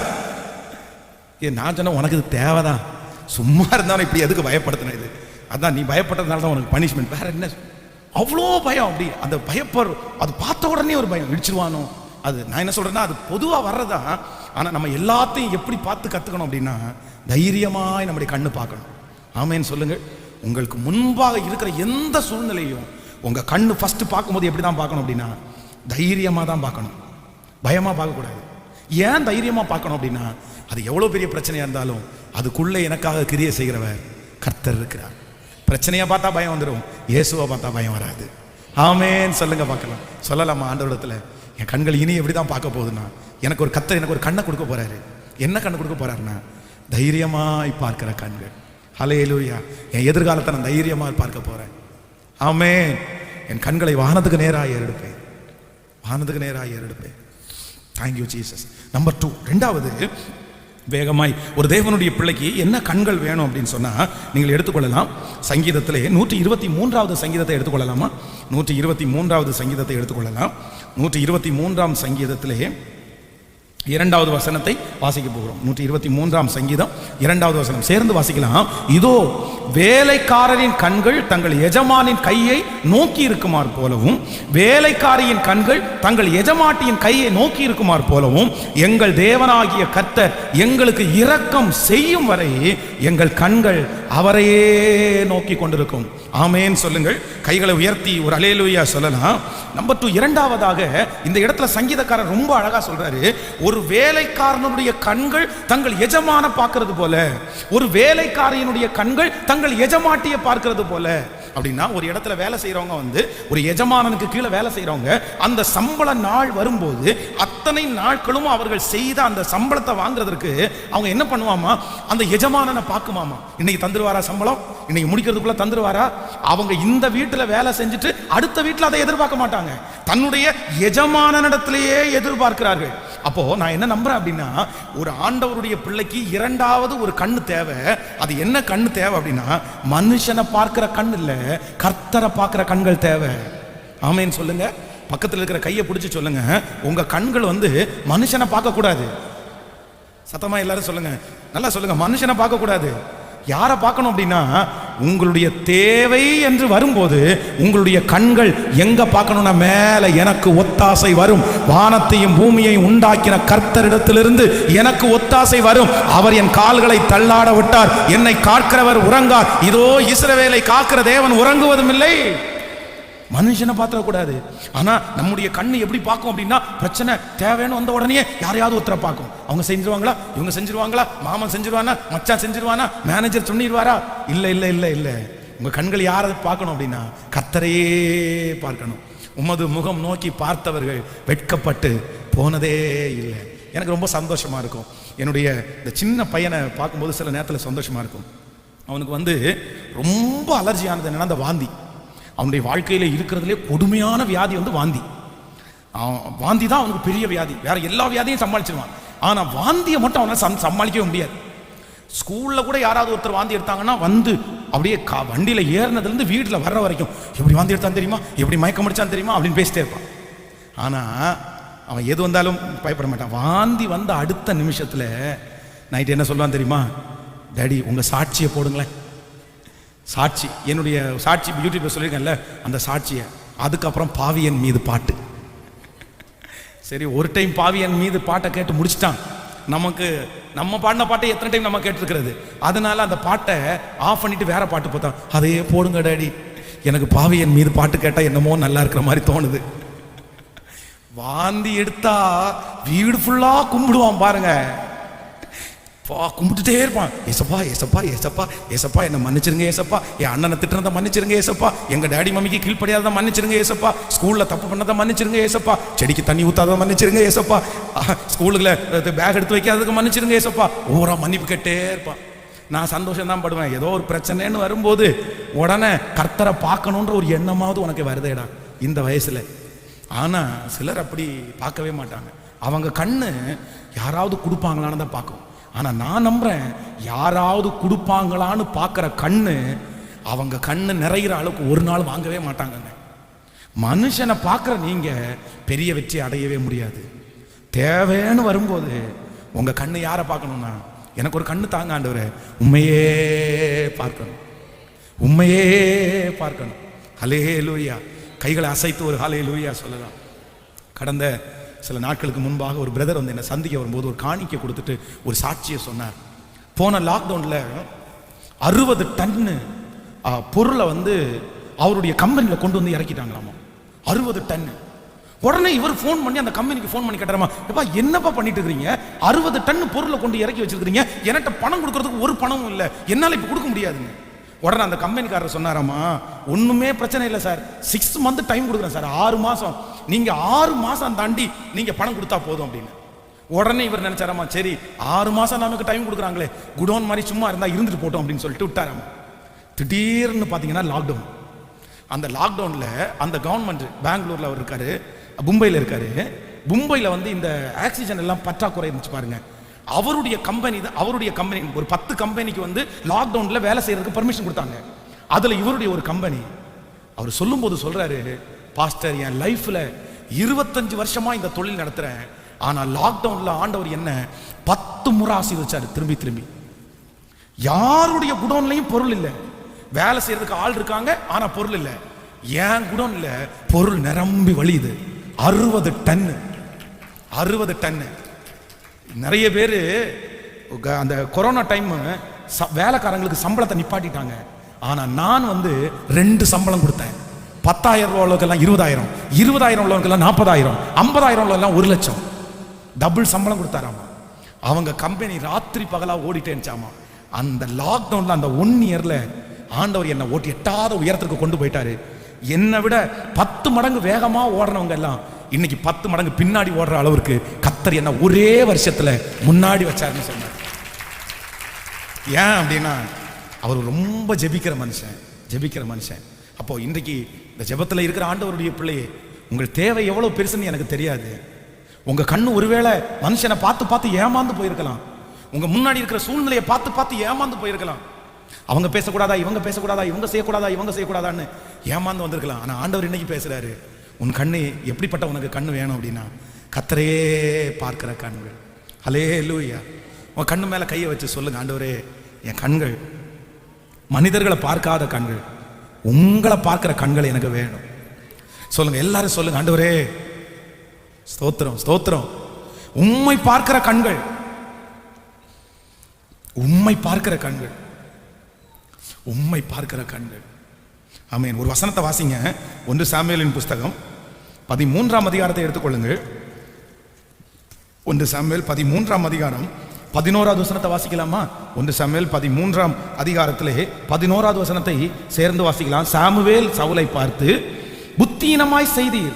நான் சொன்னேன், உனக்கு இது தேவைதான், சும்மா இருந்தாலும் இப்படி எதுக்கு பயப்படுத்தின? இது அதான் நீ பயப்பட்டதுனால தான் உனக்கு பனிஷ்மெண்ட், வேற என்ன? அவ்வளோ பயம். அப்படி அந்த பயப்படுற, அது பார்த்த உடனே ஒரு பயம், இடிச்சிருவானோ. அது நான் என்ன சொல்றேன்னா, அது பொதுவாக வர்றதா. ஆனால் நம்ம எல்லாத்தையும் எப்படி பார்த்து கற்றுக்கணும் அப்படின்னா, தைரியமாய் நம்முடைய கண்ணு பார்க்கணும். ஆமேன்னு சொல்லுங்கள். உங்களுக்கு முன்பாக இருக்கிற எந்த சூழ்நிலையும் உங்கள் கண்ணு ஃபர்ஸ்ட் பார்க்கும்போது எப்படி தான் பார்க்கணும் அப்படின்னா, தைரியமாக தான் பார்க்கணும், பயமாக பார்க்கக்கூடாது. ஏன் தைரியமாக பார்க்கணும் அப்படின்னா, அது எவ்வளோ பெரிய பிரச்சனையாக இருந்தாலும் அதுக்குள்ளே எனக்காக கிரியை செய்கிறவர் கர்த்தர் இருக்கிறார். பிரச்சனையை பார்த்தா பயம் வந்துடும், இயேசுவை பார்த்தா பயம் வராது. ஆமேன்னு சொல்லுங்க பார்க்கலாம். சொல்லலாமா ஆண்டவரிடத்தில், என் கண்கள் இனி எப்படி தான் பார்க்க போகுதுன்னா, எனக்கு ஒரு கர்த்தர் எனக்கு ஒரு கண்ணை கொடுக்க போறாரு. என்ன கண்ணை கொடுக்க போறாருன்னா, தைரியமாய் பார்க்கிற கண்கள். ஹல்லேலூயா. என் எதிர்காலத்தை நான் தைரியமாய் பார்க்க போறேன். ஆமென். என் கண்களை வானத்துக்கு நேராக ஏறெடுப்பேன், வானத்துக்கு நேராக ஏறெடுப்பேன். Thank you Jesus. நம்பர் 2, ரெண்டாவது வேகமாய் ஒரு தேவனுடைய பிள்ளைக்கு என்ன கண்கள் வேணும் அப்படின்னு சொன்னா, நீங்கள் எடுத்துக்கொள்ளலாம். சங்கீதத்திலே 123வது சங்கீதத்தை எடுத்துக்கொள்ளலாமா? 123வது சங்கீதத்தை எடுத்துக்கொள்ளலாம். 123ஆம் சங்கீதத்திலே இரண்டாவது வசனத்தை வாசிக்க போகிறோம். 123ஆம் சங்கீதம் 2வது வசனம் சேர்ந்து வாசிக்கலாம். இதோ வேலைக்காரரின் கண்கள் தங்கள் எஜமானின் கையை நோக்கி இருக்குமாறு போலவும், வேலைக்காரியின் கண்கள் தங்கள் எஜமாட்டியின் கையை நோக்கி இருக்குமாறு போலவும், எங்கள் தேவனாகிய கர்த்தர் எங்களுக்கு இரக்கம் செய்யும் வரை எங்கள் கண்கள் அவரையே நோக்கி கொண்டிருக்கும். ஆமேன் சொல்லுங்கள். கைகளை உயர்த்தி ஒரு அல்லேலூயா சொல்லலாம். நம்பர் 2, இரண்டாவதாக இந்த இடத்துல சங்கீதக்காரர் ரொம்ப அழகா சொல்றாரு, ஒரு வேலைக்காரனுடைய கண்கள் தங்கள் எஜமான பார்க்கிறது போல, ஒரு வேலைக்காரியினுடைய கண்கள் தங்கள் எஜமாட்டியை பார்க்கிறது போல. அப்படின்னா ஒரு இடத்துல வேலை செய்யறவங்க வந்து ஒரு எஜமானனுக்கு கீழே வேலை செய்யறவங்க அந்த சம்பள நாள் வரும்போது அத்தனை நாட்களும் அவர்கள் செய்த அந்த சம்பளத்தை வாங்குறதுக்கு அவங்க என்ன பண்ணுவாமா, அந்த எஜமானனை பார்க்குமாமா. இன்னைக்கு தந்துருவாரா சம்பளம், இன்னைக்கு முடிக்கிறதுக்குள்ள தந்துருவாரா. அவங்க இந்த வீட்டில் வேலை செஞ்சுட்டு அடுத்த வீட்டில் அதை எதிர்பார்க்க மாட்டாங்க, தன்னுடைய எஜமானனிடத்திலேயே எதிர்பார்க்கிறார்கள். அப்போ நான் என்ன நம்புறேன் அப்படின்னா, ஒரு ஆண்டவருடைய பிள்ளைக்கு இரண்டாவது ஒரு கண்ணு தேவை. அது என்ன கண்ணு தேவை அப்படின்னா, மனுஷனை பார்க்கிற கண் இல்ல, கர்த்தரை பார்க்கிற கண்கள் தேவை. ஆமேன்னு சொல்லுங்க. பக்கத்தில் இருக்கிற கையை பிடிச்சி சொல்லுங்க, உங்க கண்கள் வந்து மனுஷனை பார்க்க கூடாது. சத்தமா எல்லாரும் சொல்லுங்க, நல்லா சொல்லுங்க. மனுஷனை பார்க்க கூடாது. யாரை பார்க்கணும் அப்படின்னா, உங்களுடைய தேவை என்று வரும்போது உங்களுடைய கண்கள் எங்க பார்க்கணும்னா, மேல எனக்கு ஒத்தாசை வரும், வானத்தையும் பூமியையும் உண்டாக்கின கர்த்தரிடத்திலிருந்து எனக்கு ஒத்தாசை வரும். அவர் என் கால்களை தள்ளாட விட்டார், என்னை காக்கிறவர் உறங்கார். இதோ இஸ்ரவேலை காக்கிற தேவன் உறங்குவதும் இல்லை. மனுஷனை பார்த்துடக்கூடாது. ஆனா நம்முடைய கண்ணு எப்படி பார்க்கும் அப்படின்னா, பிரச்சனை தேவைன்னு வந்த உடனே யாரையாவது ஒருத்தரை பார்க்கும். அவங்க செஞ்சிருவாங்களா, இவங்க செஞ்சிருவாங்களா, மாமன் செஞ்சிருவானா, மச்சான் செஞ்சிருவானா, மேனேஜர் சொல்லிடுவாரா. இல்ல இல்ல இல்ல இல்ல, உங்க கண்கள் யாரை பார்க்கணும் அப்படின்னா, கர்த்தரையே பார்க்கணும். உமது முகம் நோக்கி பார்த்தவர்கள் வெட்கப்பட்டு போனதே இல்லை. எனக்கு ரொம்ப சந்தோஷமா இருக்கும். என்னுடைய இந்த சின்ன பையனை பார்க்கும்போது சில நேரத்தில் சந்தோஷமா இருக்கும். அவனுக்கு வந்து ரொம்ப அலர்ஜியானது என்னன்னா, அந்த வாந்தி. அவனுடைய வாழ்க்கையில் இருக்கிறதுலே கொடுமையான வியாதி வந்து வாந்தி. வாந்தி தான் அவனுக்கு பெரிய வியாதி. வேற எல்லா வியாதியும் சமாளிச்சிருவான், ஆனா வாந்தியை மட்டும் அவனால் சமாளிக்கவே முடியாது. ஸ்கூல்ல கூட யாராவது ஒருத்தர் வாந்தி எடுத்தாங்கன்னா வந்து அப்படியே வண்டியில ஏறினதுலேருந்து வீட்டில் வர்ற வரைக்கும் எப்படி வாந்தி எடுத்தான் தெரியுமா, எப்படி மயக்கம் முடிச்சான் தெரியுமா அப்படின்னு பேசிட்டே இருப்பான். ஆனா அவன் எது வந்தாலும் பயப்பட மாட்டான். வாந்தி வந்த அடுத்த நிமிஷத்துல நைட்டு என்ன சொல்லுவான் தெரியுமா, டேடி உங்க சாட்சியை போடுங்களேன். சாட்சி, என்னுடைய சாட்சி யூடியூப்ல சொல்லியிருக்கேன்ல, அந்த சாட்சியை. அதுக்கப்புறம் பாவியன் மீது பாட்டு. சரி, ஒரு டைம் பாவியன் மீது பாட்டை கேட்டு முடிச்சிட்டான். நமக்கு நம்ம பாடின பாட்டை எத்தனை டைம் நம்ம கேட்டுருக்கிறது. அதனால அந்த பாட்டை ஆஃப் பண்ணிட்டு வேற பாட்டு போத்தான். அதையே போடுங்க டேடி, எனக்கு பாவியன் மீது பாட்டு கேட்டா என்னமோ நல்லா இருக்கிற மாதிரி தோணுது. வாந்தி எடுத்தா வீடு ஃபுல்லா கும்பிடுவான் பாருங்க, கும்பிட்டுட்டே இருப்பான். ஏசப்பா ஏசப்பா ஏசப்பா ஏசப்பா என்னை மன்னிச்சிருங்க ஏசப்பா, என் அண்ணனை திட்டுறதை மன்னிச்சிருங்க ஏசப்பா, எங்க டேடி மம்மிக்கு கீழ்ப்படியாத மன்னிச்சிருங்க ஏசப்பா, ஸ்கூல்ல தப்பு பண்ணதை மன்னிச்சிருங்க ஏசப்பா, செடிக்கு தண்ணி ஊத்தாத மன்னிச்சிருங்க ஏசப்பா, ஸ்கூலுக்குள்ள பேக் எடுத்து வைக்காததுக்கு மன்னிச்சிருங்க ஏசப்பா. ஓவரா மன்னிப்பு கேட்டே இருப்பான். நான் சந்தோஷம் தான் படுவேன். ஏதோ ஒரு பிரச்சனைன்னு வரும்போது உடனே கர்த்தரை பார்க்கணுன்ற ஒரு எண்ணமாவது உனக்கு வருதேடா இந்த வயசுல. ஆனா சிலர் அப்படி பார்க்கவே மாட்டாங்க. அவங்க கண்ணு யாராவது கொடுப்பாங்களான்னு தான் பார்க்கும். ஆனா நான் நம்புறேன், யாராவது கொடுப்பாங்களான்னு பார்க்குற கண்ணு அவங்க கண்ணு நிறைகிற அளவுக்கு ஒரு நாள் வாங்கவே மாட்டாங்க. மனுஷனை பார்க்குற நீங்க பெரிய வெற்றி அடையவே முடியாது. தேவைன்னு வரும்போது உங்க கண்ணு யாரை பார்க்கணும்னா, எனக்கு ஒரு கண்ணு தாங்க ஆண்டவரே, உண்மையே பார்க்கணும், உண்மையே பார்க்கணும். ஹல்லேலூயா. கைகளை அசைத்து ஒரு ஹல்லேலூயா சொல்லலாம். கடந்த சில நாட்களுக்கு முன்பாக ஒரு பிரதர் வந்து என்னை சந்திக்க வரும்போது ஒரு காணிக்கை கொடுத்துட்டு ஒரு சாட்சியை சொன்னார். போன லாக்டவுனில் 60 டன்னு பொருளை வந்து அவருடைய கம்பெனியில் கொண்டு வந்து இறக்கிட்டாங்களாமா. 60 டன்னு. உடனே இவர் ஃபோன் பண்ணி அந்த கம்பெனிக்கு ஃபோன் பண்ணி கேட்டாராமா, எப்பா என்னப்பா பண்ணிட்டு இருக்கிறீங்க, 60 டன் பொருளை கொண்டு இறக்கி வச்சிருக்கிறீங்க, என்கிட்ட பணம் கொடுக்கறதுக்கு ஒரு பணமும் இல்லை, என்னால் இப்போ கொடுக்க முடியாதுங்க. உடனே அந்த கம்பெனிக்காரர் சொன்னாராமா, ஒண்ணுமே பிரச்சனை இல்லை சார், 6 மந்த் டைம் கொடுக்குறேன் சார், 6 மாசம், நீங்க 6 மாசம் தாண்டி நீங்க பணம் கொடுத்தா போதும் அப்படின்னு. உடனே இவர் நினைச்சாராமா, சரி 6 மாசம் நமக்கு டைம் கொடுக்குறாங்களே, குடோன் மாதிரி சும்மா இருந்தா இருந்துட்டு போட்டோம் அப்படின்னு சொல்லிட்டு விட்டாராமா. திடீர்னு பாத்தீங்கன்னா லாக்டவுன். அந்த லாக்டவுன்ல அந்த கவர்மெண்ட், பெங்களூர்ல அவர் இருக்காரு, மும்பையில் இருக்காரு, மும்பையில் வந்து இந்த ஆக்சிஜன் எல்லாம் பற்றாக்குறை இருந்துச்சு பாருங்க. அவருடைய கம்பெனி ஒரு 10 கம்பெனிக்கு வந்து லாக்டவுன்ல வேலை செய்யறதுக்கு பர்மிஷன் கொடுத்தாங்க. அதுல இவருடைய ஒரு கம்பெனி. அவர் சொல்லும் போது சொல்றாரு, பாஸ்டர் என் லைஃப்ல 25 வருஷமா இந்த தொழில் நடத்துறேன், ஆனா லாக்டவுன்ல ஆண்டவர் என்ன 10 முறை ஆசீர்வதிச்சாரு திரும்பி திரும்பி. யாருடைய குடோன்லையும் பொருள் இல்லை, வேலை செய்யறதுக்கு ஆள் இருக்காங்க ஆனா பொருள் இல்லை. ஏன் குடோன்ல பொருள் நிரம்பி வழியுது. 60 டன்னு. நிறைய பேரு அந்த கொரோனா டைம் வேலைக்காரங்களுக்கு சம்பளத்தை நிப்பாட்டிட்டாங்க. ஆனா நான் 2 சம்பளம் கொடுத்தேன். 10,000 உள்ளவங்களுக்கெல்லாம் 20,000, 20,000 உள்ளவங்களுக்கெல்லாம் 40,000, 50,000 உள்ளவங்கெல்லாம் 1 லட்சம். டபுள் சம்பளம் கொடுத்தாராமா. அவங்க கம்பெனி ராத்திரி பகலா ஓடிட்டேன்ச்சாமா. அந்த லாக்டவுன்ல அந்த 1 இயர்ல ஆண்டவர் என்னை ஓட்டி எட்டாத உயரத்துக்கு கொண்டு போயிட்டாரு. என்னை விட 10 மடங்கு வேகமா ஓடுறவங்க எல்லாம் இன்னைக்கு 10 மடங்கு பின்னாடி ஓடுற அளவுக்கு கர்த்தர் என்ன ஒரே வருஷத்துல முன்னாடி வச்சாருன்னு சொன்னார். ஏன் அப்படின்னா அவர் ரொம்ப ஜெபிக்கிற மனுஷன். அப்போ இன்றைக்கு இந்த ஜெபத்துல இருக்கிற ஆண்டவருடைய பிள்ளையே, உங்கள் தேவை எவ்வளவு பெருசுன்னு எனக்கு தெரியாது. உங்க கண்ணு ஒருவேளை மனுஷனை பார்த்து ஏமாந்து போயிருக்கலாம். உங்க முன்னாடி இருக்கிற சூழ்நிலையை பார்த்து ஏமாந்து போயிருக்கலாம். அவங்க பேசக்கூடாதா, இவங்க பேசக்கூடாதா, இவங்க செய்யக்கூடாதான்னு ஏமாந்து வந்திருக்கலாம். ஆனா ஆண்டவர் இன்னைக்கு பேசுறாரு, உன் கண்ணு எப்படிப்பட்ட உனக்கு கண்ணு வேணும் அப்படின்னா கர்த்தரே பார்க்கிற கண்கள். ஹல்லேலூயா. உன் கண்ணு மேல கையை வச்சு சொல்லுங்க, ஆண்டவரே என் கண்கள் மனிதர்களை பார்க்காத கண்கள், உங்களை பார்க்கிற கண்கள் எனக்கு வேணும். சொல்லுங்க, எல்லாரும் சொல்லுங்க, ஆண்டவரே ஸ்தோத்திரம், உம்மை பார்க்கிற கண்கள், உம்மை பார்க்கிற கண்கள். ஆமென். ஒரு வசனத்தை வாசிங்க. 1 சாமுவேலின் புஸ்தகம் 13ஆம் அதிகாரத்தை எடுத்துக்கொள்ளுங்கள். 1 சாமுவேல் 13ஆம் அதிகாரம் 11வது வசனத்தை வாசிக்கலாமா? 1 சாமுவேல் 13ஆம் அதிகாரத்திலே 11வது வசனத்தை சேர்ந்து வாசிக்கலாம். சாமுவேல் சவுலை பார்த்து, புத்தீனமாய் செய்தீர்,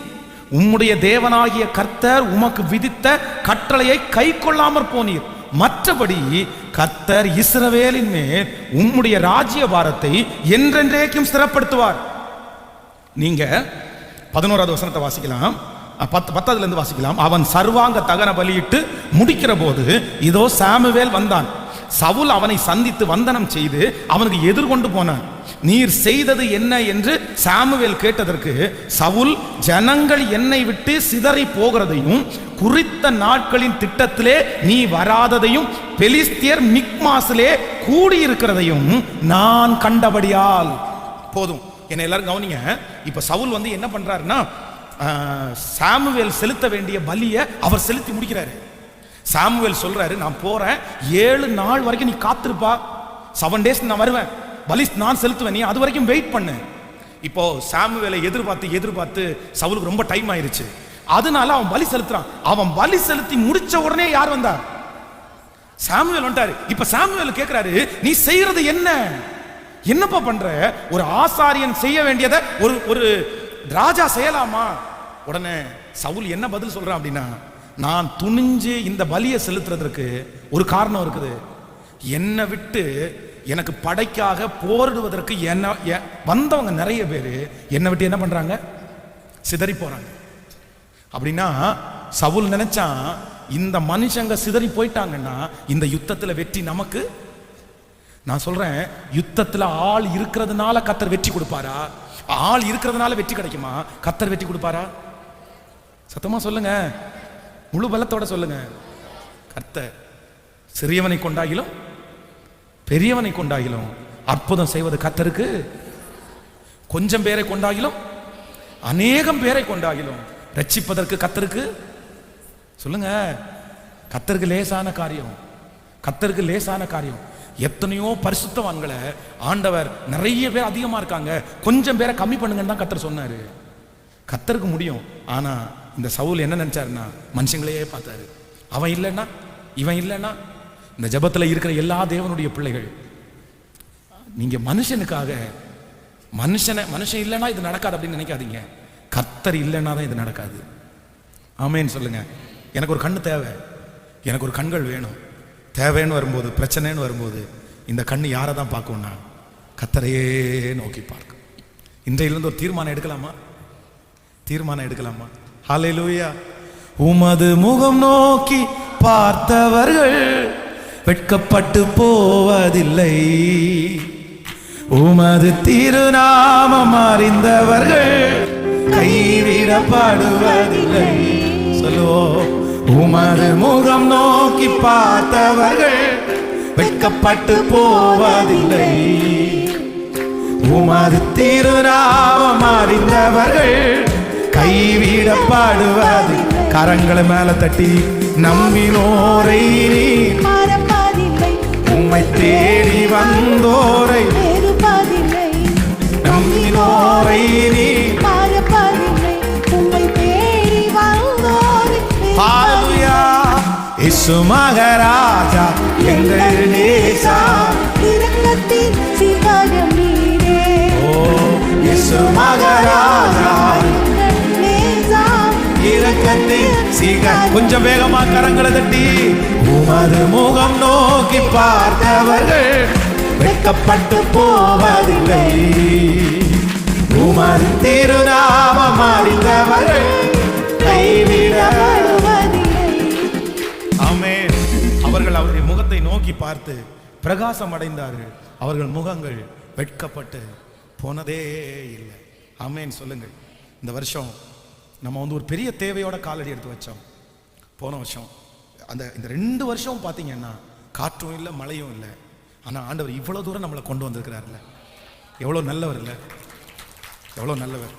உம்முடைய தேவனாகிய கர்த்தர் உமக்கு விதித்த கட்டளையை கை கொள்ளாமற் போனீர். மற்றபடி கர்த்தர் இஸ்ரவேலின் மேல் உம்முடைய ராஜ்ய பாரத்தை என்றென்றைக்கும் ஸ்திரப்படுத்துவார். நீங்க 11வது வசனத்தை வாசிக்கலாம். 10ல இருந்து வாசிக்கலாம். அவன் சர்வாங்க தகன பலியிட்டு முடிக்கிற போது இதோ சாமுவேல் வந்தான். சவுல் அவனை சந்தித்து வந்தனம் செய்து அவனுக்கு எதிர்கொண்டு போனான். நீர் செய்தது என்ன என்று சாமுவேல் கேட்டதற்கு, சவுல் ஜனங்கள் என்னை விட்டு சிதறி போகிறதையும் குறித்த நாட்களின் திட்டத்திலே நீ வராததையும் பெலிஸ்தியர் மிக்மாசிலே கூடியிருக்கிறதையும் நான் கண்டபடியால். போதும், என்னை எல்லாரும் கவனிங்க. இப்ப சவுல் என்ன பண்றாருன்னா, சாமுவேல் செலுத்த வேண்டிய பலியை அவர் செலுத்தி முடிக்கிறாரு. சாமுவேல் சொல்றாரு, நான் போறேன், 7 நாள் வரைக்கும் நீ காத்திருப்பா, 7 days நான் வருவேன், பலி நான் செலுத்துவேன், நீ அது வரைக்கும் வெயிட் பண்ணு. இப்போ சாமுவேலை எதிர்பார்த்து சவுலுக்கு ரொம்ப டைம் ஆயிருச்சு. அதனால அவன் பலி செலுத்துறான். அவன் பலி செலுத்தி முடிச்ச உடனே யார் வந்தா? சாமுவேல் வந்துட்டாரு. இப்ப சாமுவேல் கேட்கிறாரு, நீ செய்யறது என்னப்பா பண்ற? ஒரு ஆசாரியன் செய்ய வேண்டியதை ஒரு ராஜா செய்யலாமா? உடனே சவுல் என்ன பதில் சொல்றான் அப்படின்னா, நான் துணிஞ்சு இந்த பலியை செலுத்துறதுக்கு ஒரு காரணம் இருக்குது. என்னை விட்டு எனக்கு படைக்காக போரிடுவதற்கு வந்தவங்க நிறைய பேர் என்னை விட்டு என்ன பண்றாங்க? சிதறி போறாங்க. அப்படின்னா சவுல் நினைச்சான், இந்த மனுஷங்க சிதறி போயிட்டாங்கன்னா இந்த யுத்தத்துல வெற்றி நமக்கு. நான் சொல்றேன், யுத்தத்துல ஆள் இருக்கிறதுனால கர்த்தர் வெற்றி கொடுப்பாரா? ஆள் இருக்கிறதுனால வெற்றி கிடைக்குமா? கர்த்தர் வெற்றி கொடுப்பாரா? சத்தமா சொல்லுங்க, முழு பலத்தோட சொல்லுங்க. கர்த்தர் சிறியவனை கொண்டாகிலும் பெரியவனை கொண்டாகிலும் அற்புதம் செய்வது கர்த்தருக்கு. கொஞ்சம் பேரை கொண்டாகிலும் அநேகம் பேரை கொண்டாகிலும் ரட்சிப்பதற்கு கர்த்தருக்கு. சொல்லுங்க, கர்த்தருக்கு லேசான காரியம். எத்தனையோ பரிசுத்தவான்களை ஆண்டவர், நிறைய பேர் அதிகமா இருக்காங்க, கொஞ்சம் பேரை கம்மி பண்ணுங்கன்னு தான் கர்த்தர் சொன்னாரு. கர்த்தருக்கு முடியும். ஆனா இந்த சவுல் என்ன நினைச்சாருன்னா, மனுஷங்களையே பார்த்தாரு. அவன் இல்லைன்னா இவன் இல்லைன்னா. இந்த ஜபத்துல இருக்கிற எல்லா தேவனுடைய பிள்ளைகள், நீங்க மனுஷனுக்காக மனுஷன் இல்லைன்னா இது நடக்காது அப்படின்னு நினைக்காதீங்க. கர்த்தர் இல்லைன்னா தான் இது நடக்காது. ஆமேன்னு சொல்லுங்க. எனக்கு ஒரு கண்ணு தேவை, எனக்கு ஒரு கண்கள் வேணும். தேவைன்னு வரும்போது, பிரச்சனைன்னு வரும்போது இந்த கண்ணு யாரை தான் பார்க்கும்னா கர்த்தரையே நோக்கி பார்க்கும். இன்றையிலிருந்து ஒரு தீர்மானம் எடுக்கலாமா? ஹல்லேலூயா. உமது முகம் நோக்கி பார்த்தவர்கள் வெட்கப்பட்டு போவதில்லை, உமது திருநாமம் அறிந்தவர்கள் கைவிடப்படுவதில்லை. சொல்லுவோம், உமது முகம் நோக்கி பார்த்தவர்கள் வெட்கப்பட்டு போவதில்லை. உமது திருநாமம் அறிந்தவர்கள் கைவிடப்படுவது. கரங்களை மேல தட்டி நம்பினோரை நீர் மறப்பதில்லை. உம்மை தேடி வந்தோரை வெறுப்பதில்லை. நம்பினோரை நீர் மறப்பதில்லை. உம்மை தேடி வந்தோரை. ஹalleluya. இயேசு மகாராஜா எங்கள் நேசா இரக்கத்தின் சிகரம் நீரே. ஓ இயேசு மகாராஜா இரக்கத்தின் சிகரம். கொஞ்சம் வேகமா கரங்களை தட்டி உமது முகம் நோக்கி பார்த்தவர்கள் வெட்கப்பட்டு போவதில்லை. உமது திருநாமம் அறிந்தவர்கள் கைவிடப்படுவதில்லை. ஆமென். அவர்கள் அவருடைய முகத்தை நோக்கி பார்த்து பிரகாசம் அடைந்தார்கள். அவர்கள் முகங்கள் வெட்கப்பட்டு போனதே இல்லை. ஆமென் சொல்லுங்கள். இந்த வருஷம் நம்ம ஒரு பெரிய தேவையோட காலடி எடுத்து வச்சோம். போன வருஷம் இந்த 2 வருஷம் பார்த்தீங்கன்னா காற்றும் இல்லை மழையும் இல்லை. ஆனால் ஆண்டவர் இவ்வளோ தூரம் நம்மளை கொண்டு வந்திருக்கிறார்ல. எவ்வளோ நல்லவர் இல்லை, எவ்வளோ நல்லவர்.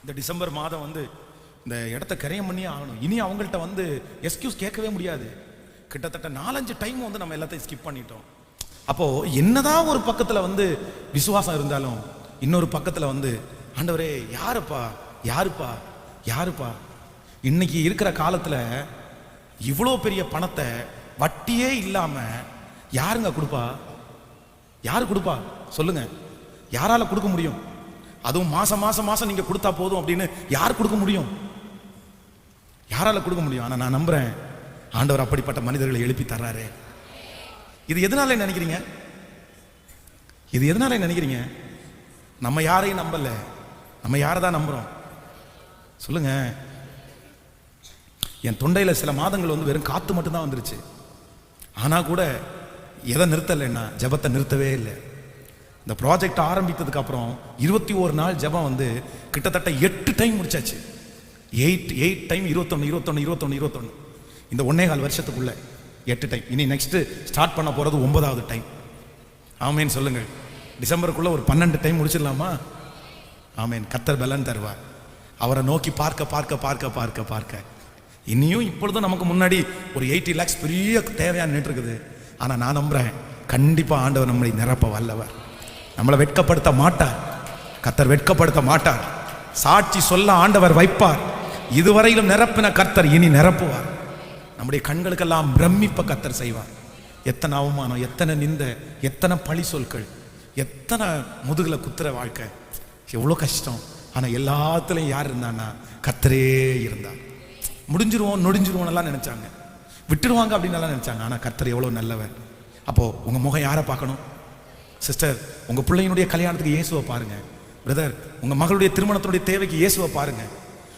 இந்த டிசம்பர் மாதம் இந்த இடத்த கரையம் பண்ணியே ஆகணும். இனி அவங்கள்ட்ட எக்ஸ்கியூஸ் கேட்கவே முடியாது. கிட்டத்தட்ட 4-5 டைம் நம்ம எல்லாத்தையும் ஸ்கிப் பண்ணிட்டோம். அப்போ என்னதான் ஒரு பக்கத்தில் விசுவாசம் இருந்தாலும் இன்னொரு பக்கத்தில் ஆண்டவரே யாருப்பா யாருப்பா யாருப்பா. இன்னைக்கு இருக்கிற காலத்தில் இவ்வளோ பெரிய பணத்தை வட்டியே இல்லாம யாருங்க கொடுப்பா? யாரு கொடுப்பா சொல்லுங்க? யாரால கொடுக்க முடியும்? அதுவும் மாசம் மாசம் மாசம் நீங்க கொடுத்தா போதும் அப்படின்னு யார் கொடுக்க முடியும்? யாரால கொடுக்க முடியும்? ஆனா நான் நம்புறேன் ஆண்டவர் அப்படிப்பட்ட மனிதர்களை எழுப்பி தர்றாரு. இது எதனால நினைக்கிறீங்க? இது எதனால நினைக்கிறீங்க? நம்ம யாரையும் நம்பல, நம்ம யாரை தான் நம்புறோம் சொல்லுங்க. என் தொண்டையில சில மாதங்கள் வெறும் காத்து மட்டும்தான் வந்துருச்சு. ஆனா கூட எதை நிறுத்தலைன்னா ஜபத்தை நிறுத்தவே இல்லை. இந்த ப்ராஜெக்ட் ஆரம்பித்ததுக்கு அப்புறம் 21 நாள் ஜபம் கிட்டத்தட்ட 8 டைம் முடிச்சாச்சு. 8 டைம் 21 இந்த 1.25 வருஷத்துக்குள்ள 8 டைம். இனி நெக்ஸ்ட் ஸ்டார்ட் பண்ண போறது 9வது டைம். ஆமேன் சொல்லுங்கள். டிசம்பருக்குள்ள ஒரு 12 டைம் முடிச்சிடலாமா? ஆமேன். கர்த்தர் பலன் தருவார். அவரை நோக்கி பார்க்க பார்க்க பார்க்க பார்க்க பார்க்க இனியும் இப்பொழுதும் நமக்கு முன்னாடி ஒரு 80 lakhs பெரிய தேவையான நின்று இருக்குது. ஆனா நான் நம்புறேன் கண்டிப்பா ஆண்டவர் நம்மளை நிரப்ப வல்லவர். நம்மளை வெட்கப்படுத்த மாட்டார். கர்த்தர் வெட்கப்படுத்த மாட்டார். சாட்சி சொல்ல ஆண்டவர் வைப்பார். இதுவரையிலும் நிரப்பின கர்த்தர் இனி நிரப்புவார். நம்முடைய கண்களுக்கெல்லாம் பிரமிப்ப கர்த்தர் செய்வார். எத்தனை அவமானம், எத்தனை நிந்த, எத்தனை பழி சொற்கள், எத்தனை முதுகுல குத்துற வாழ்க்கை, எவ்வளோ கஷ்டம். ஆனா எல்லாத்துலயும் யார் இருந்தான்னா கர்த்தரே இருந்தார். முடிஞ்சிருவோம் நொடிஞ்சிருவோம் எல்லாம் நினைச்சாங்க, விட்டுருவாங்க அப்படின்னு எல்லாம் நினைச்சாங்க. ஆனா கர்த்தர் எவ்வளவு நல்லவர். அப்போ உங்க முகம் யாரை பார்க்கணும்? சிஸ்டர், உங்க பிள்ளையினுடைய கல்யாணத்துக்கு இயேசுவை பாருங்க. பிரதர், உங்க மகளுடைய திருமணத்தினுடைய தேவைக்கு இயேசுவை பாருங்க.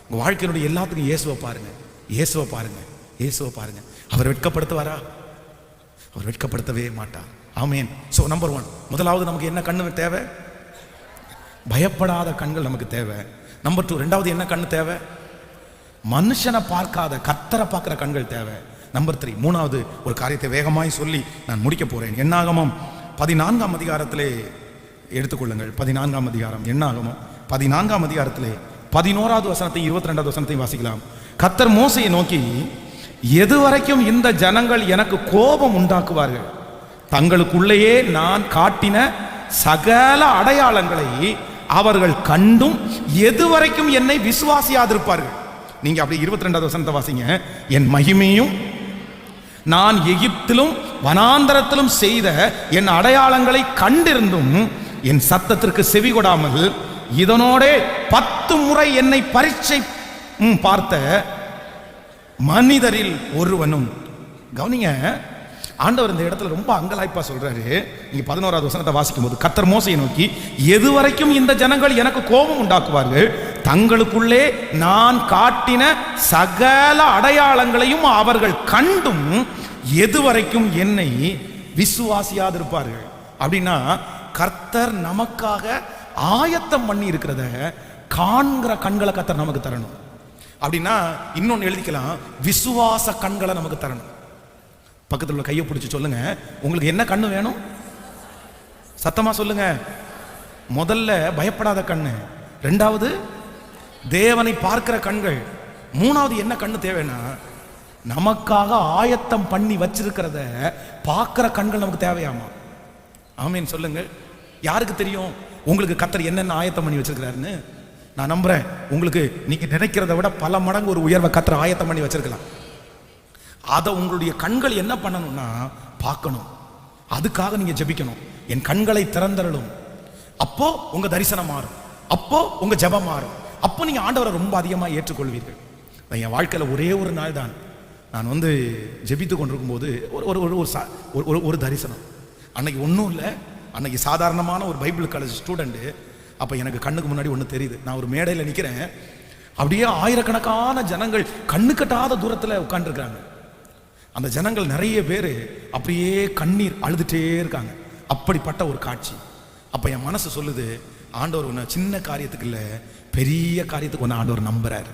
உங்க வாழ்க்கையினுடைய எல்லாத்துக்கும் இயேசுவை பாருங்க. இயேசுவை பாருங்க, இயேசுவை பாருங்க. அவர் வெட்கப்படுத்துவாரா? அவர் வெட்கப்படுத்தவே மாட்டார். ஆமென். சோ நம்பர் 1, முதலாவது நமக்கு என்ன கண்ணு தேவை? பயப்படாத கண்கள் நமக்கு தேவை. நம்பர் 2, ரெண்டாவது என்ன கண்ணு தேவை? மனுஷனை பார்க்காத கர்த்தரை பார்க்கிற கண்கள் தேவை. நம்பர் 3, மூணாவது ஒரு காரியத்தை வேகமாய் சொல்லி நான் முடிக்க போறேன். என்னாகமம் 14ஆம் அதிகாரத்திலே எடுத்துக்கொள்ளுங்கள். 14ஆம் அதிகாரம் என்னாகமம் 14ஆம் அதிகாரத்திலே 11வது வசனத்தையும் 22வது வசனத்தையும் வாசிக்கலாம். கர்த்தர் மோசையை நோக்கி, எதுவரைக்கும் இந்த ஜனங்கள் எனக்கு கோபம் உண்டாக்குவார்கள்? தங்களுக்குள்ளேயே நான் காட்டின சகல அடையாளங்களை அவர்கள் கண்டும் எதுவரைக்கும் என்னை விசுவாசியாதிருப்பார்கள். நீங்க அப்படி 22வது வசனத்தை வாசிங்க. என் மகிமையும் நான் எகிப்திலும் வனாந்தரத்திலும் செய்த என் அடையாளங்களை கண்டிருந்தும் என் சத்தத்திற்கு செவி கொடாமல் இதனோட 10 முறை என்னை பரீட்சை பார்த்த மனிதரில் ஒருவனும். கவனிங்க, ஆண்டவர் இந்த இடத்துல ரொம்ப அங்கலாய்ப்பா சொல்றாரு. நீங்க 11வது வசனத்தை வாசிக்கும் போது கர்த்தர் மோசையை நோக்கி, எதுவரைக்கும் இந்த ஜனங்கள் எனக்கு கோபம் உண்டாக்குவார்கள்? தங்களுக்குள்ளே நான் காட்டின சகல அடையாளங்களையும் அவர்கள் கண்டும் எதுவரைக்கும் என்னை விசுவாசியாதிருப்பார்கள். அப்படின்னா கர்த்தர் நமக்காக ஆயத்தம் பண்ணி இருக்கிறத காண்கிற கண்களை கர்த்தர் நமக்கு தரணும். அப்படின்னா இன்னொன்னு எழுதிக்கலாம், விசுவாச கண்களை நமக்கு தரணும். பக்கத்தில் உள்ள கையை பிடிச்சி சொல்லுங்க, உங்களுக்கு என்ன கண்ணு வேணும்? சத்தமா சொல்லுங்க. முதல்ல பயப்படாத கண்ணு, ரெண்டாவது தேவனை பார்க்கிற கண்கள், மூணாவது என்ன கண்ணு தேவைன்னா நமக்காக ஆயத்தம் பண்ணி வச்சிருக்கிறத பார்க்கிற கண்கள் நமக்கு தேவையாமா. ஆமீன் சொல்லுங்க. யாருக்கு தெரியும் உங்களுக்கு கர்த்தர் என்னென்ன ஆயத்தம் பண்ணி வச்சிருக்கிறாருன்னு? நான் நம்புறேன் உங்களுக்கு நீங்க நினைக்கிறத விட பல மடங்கு ஒரு உயர்வை கர்த்தர் ஆயத்தம் பண்ணி வச்சிருக்கலாம். அதை உங்களுடைய கண்கள் என்ன பண்ணணும்னா பார்க்கணும். அதுக்காக நீங்க ஜெபிக்கணும். என் கண்களை திறந்தருளும். அப்போ உங்க தரிசனம் மாறும், அப்போ உங்க ஜெபம் மாறும், அப்போ நீங்க ஆண்டவரை ரொம்ப அதிகமாக ஏற்றுக்கொள்வீர்கள். என் வாழ்க்கையில் ஒரே ஒரு நாள் தான் நான் வந்து ஜெபித்து கொண்டிருக்கும் போது ஒரு தரிசனம். அன்னைக்கு ஒன்றும் இல்லை, அன்னைக்கு சாதாரணமான ஒரு பைபிள் காலேஜ் ஸ்டூடெண்ட்டு. அப்போ எனக்கு கண்ணுக்கு முன்னாடி ஒன்று தெரியுது. நான் ஒரு மேடையில் நிற்கிறேன், அப்படியே ஆயிரக்கணக்கான ஜனங்கள் கண்ணு கட்டாத தூரத்தில் உட்காந்துருக்குறாங்க. அந்த ஜனங்கள் நிறைய பேர் அப்படியே கண்ணீர் அழுதுகிட்டே இருக்காங்க. அப்படிப்பட்ட ஒரு காட்சி. அப்போ என் மனசு சொல்லுது, ஆண்டவர் ஒன்று சின்ன காரியத்துக்கு இல்லை, பெரிய காரியத்துக்கு ஒன்று ஆண்டவர் நம்புறாரு.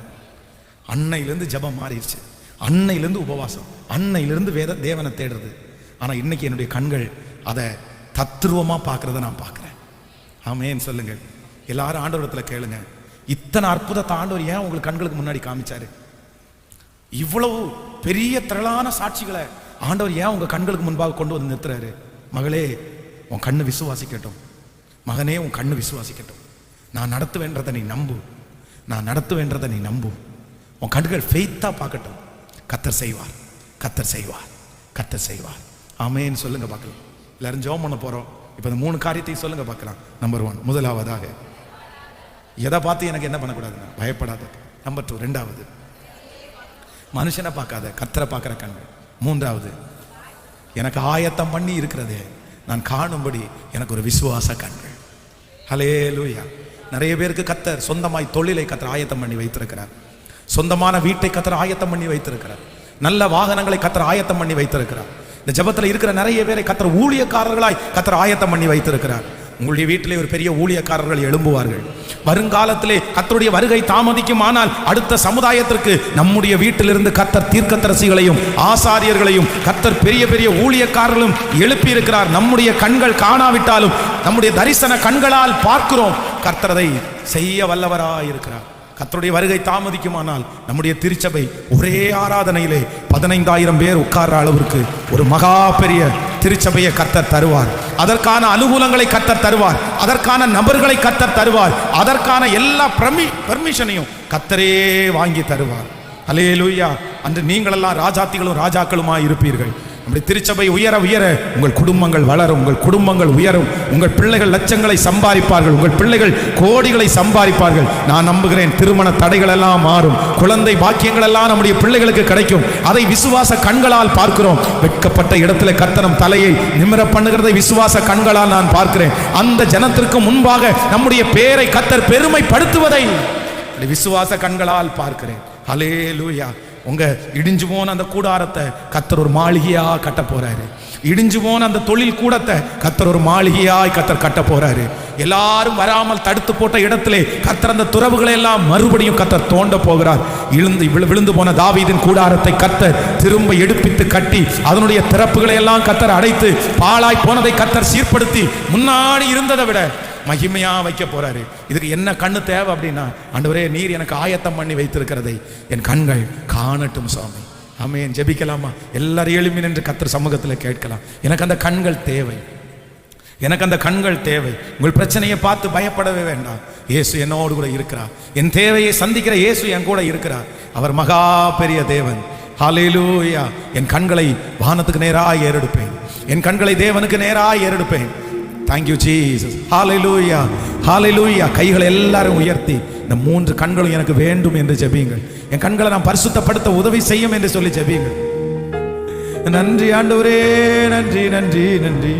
அன்னையிலேருந்து ஜெபம் மாறிடுச்சு, அன்னையிலேருந்து உபவாசம், அன்னையிலேருந்து தேவனை தேடுறது. ஆனால் இன்னைக்கு என்னுடைய கண்கள் அதை தத்ரூபமாக பார்க்கறத நான் பார்க்குறேன். ஆமேன் சொல்லுங்கள். எல்லாரும் ஆண்டவரத்தில் கேளுங்க, இத்தனை அற்புதத்தை ஆண்டவர் ஏன் உங்களுக்கு கண்களுக்கு முன்னாடி காமிச்சாரு? இவ்வளவு பெரிய திரளான சாட்சிகளை ஆண்டவர் ஏன் உங்க கண்களுக்கு முன்பாக கொண்டு வந்து நிறுத்துறாரு? மகளே, உன் கண்ணு விசுவாசிக்கட்டும். மகனே, உன் கண்ணு விசுவாசிக்கட்டும். நான் நடத்துவேன்றதை நீ நம்பு, நான் நடத்துவேன்றதை நீ நம்பு. உன் கண்கள் ஃபெய்த்தா பார்க்கட்டும். கர்த்தர் செய்வார், கர்த்தர் செய்வார், கர்த்தர் செய்வார். ஆமேன்னு சொல்லுங்க பார்க்கலாம். எல்லாரும் ஜெபம் பண்ண போறோம். இப்போ இந்த 3 காரியத்தையும் சொல்லுங்க பார்க்கலாம். நம்பர் 1, முதலாவதாக எதை பார்த்து எனக்கு என்ன பண்ணக்கூடாதுன்னா பயப்படாத. நம்பர் 2, ரெண்டாவது மனுஷனை பார்க்காத, கர்த்தரை பார்க்குற கண்கள். மூன்றாவது எனக்கு ஆயத்தம் பண்ணி இருக்கிறதே நான் காணும்படி எனக்கு ஒரு விசுவாச கண்கள். ஹல்லேலூயா. நிறைய பேருக்கு கர்த்தர் சொந்தமாய் தொழிலை கர்த்தர் ஆயத்தம் பண்ணி வைத்திருக்கிறார். சொந்தமான வீட்டை கர்த்தர் ஆயத்தம் பண்ணி வைத்திருக்கிறார். நல்ல வாகனங்களை கர்த்தர் ஆயத்தம் பண்ணி வைத்திருக்கிறார். இந்த ஜெபத்தில் இருக்கிற நிறைய பேரை கர்த்தர் ஊழியக்காரர்களாய் கர்த்தர் ஆயத்தம் பண்ணி வைத்திருக்கிறார். உங்களுடைய வீட்டிலே ஒரு பெரிய ஊழியக்காரர்கள் எழும்புவார்கள். வருங்காலத்திலே கர்த்தருடைய வருகை தாமதிக்குமானால் அடுத்த சமுதாயத்திற்கு நம்முடைய வீட்டிலிருந்து கர்த்தர் தீர்க்கதரிசிகளையும் ஆசாரியர்களையும் கர்த்தர் பெரிய பெரிய ஊழியக்காரர்களும் எழுப்பி இருக்கிறார். நம்முடைய கண்கள் காணாவிட்டாலும் நம்முடைய தரிசன கண்களால் பார்க்கிறோம். கர்த்தர் அதை செய்ய வல்லவராய் இருக்கிறார். கர்த்தருடைய வருகை தாமதிக்குமானால் நம்முடைய திருச்சபை ஒரே ஆராதனையிலே 15,000 பேர் உட்கார்ற அளவிற்கு ஒரு மகா பெரிய திருச்சபையை கர்த்தர் தருவார். அதற்கான அனுகூலங்களை கர்த்தர் தருவார். அதற்கான நபர்களை கர்த்தர் தருவார். அதற்கான எல்லா பெர்மிஷனையும் கர்த்தரே வாங்கி தருவார். அல்லேலூயா. அன்று நீங்களெல்லாம் ராஜாத்திகளும் ராஜாக்களுமாய் இருப்பீர்கள். நம்முடைய திருச்சபை உயர உயர உங்கள் குடும்பங்கள் வளரும், உங்கள் குடும்பங்கள் உயரும். உங்கள் பிள்ளைகள் லட்சங்களை சம்பாதிப்பார்கள், உங்கள் பிள்ளைகள் கோடிகளை சம்பாதிப்பார்கள். நான் நம்புகிறேன் திருமண தடைகள் எல்லாம் மாறும், குழந்தை பாக்கியங்கள் எல்லாம் நம்முடைய பிள்ளைகளுக்கு கிடைக்கும். அதை விசுவாச கண்களால் பார்க்கிறோம். வெட்கப்பட்ட இடத்துல கர்த்தர் தலையை நிமிர பண்ணுகிறதை விசுவாச கண்களால் நான் பார்க்கிறேன். அந்த ஜனத்திற்கு முன்பாக நம்முடைய பேரை கர்த்தர் பெருமைப்படுத்துவதை விசுவாச கண்களால் பார்க்கிறேன். ஹல்லேலூயா. உங்க இடிஞ்சு போன அந்த கூடாரத்தை கர்த்தர் ஒரு மாளிகையா கட்ட போறாரு. இடிஞ்சு போன அந்த தொழில் கூடத்தை கர்த்தர் ஒரு மாளிகையாய் கர்த்தர் கட்ட போறாரு. எல்லாரும் வராமல் தடுத்து போட்ட இடத்திலே கர்த்தர் அந்த துறவுகளை எல்லாம் மறுபடியும் கர்த்தர் தோண்ட போகிறார். விழுந்து போன தாவீதின் கூடாரத்தை கர்த்தர் திரும்ப எடுப்பித்து கட்டி அதனுடைய திறப்புகளை எல்லாம் கர்த்தர் அடைத்து பாழாய் போனதை கர்த்தர் சீர்படுத்தி முன்னாடி இருந்ததை விட மகிமையா வைக்க போறாரு. இதுக்கு என்ன கண்ணு தேவை அப்படின்னா, ஆண்டவரே நீர் எனக்கு ஆயத்தம் பண்ணி வைத்திருக்கிறதை என் கண்கள் காணட்டும் சுவாமி. ஆமென். ஜெபிக்கலாமா? எல்லாரும் எழும்பி நின்று கர்த்தர் சமூகத்தில் கேட்கலாம். எனக்கு அந்த கண்கள் தேவை, எனக்கு அந்த கண்கள் தேவை. உங்கள் பிரச்சனையை பார்த்து பயப்படவே வேண்டாம். இயேசு என்னோடு கூட இருக்கிறார். என் தேவையை சந்திக்கிற இயேசு என் கூட இருக்கிறார். அவர் மகா பெரிய தேவன். ஹல்லேலூயா. என் கண்களை வானத்துக்கு நேராக ஏறெடுப்பேன், என் கண்களை தேவனுக்கு நேராக ஏறெடுப்பேன். Thank you Jesus. Hallelujah. Hallelujah. கைகளை எல்லாரும் உயர்த்தி இந்த 3 கண்களும் எனக்கு வேண்டும் என்று ஜெபியுங்கள். என் கண்களை நான் பரிசுத்தப்படுத்த உதவி செய்யும் என்று சொல்லி ஜெபியுங்கள். நன்றி ஆண்டவரே, நன்றி நன்றி நன்றி.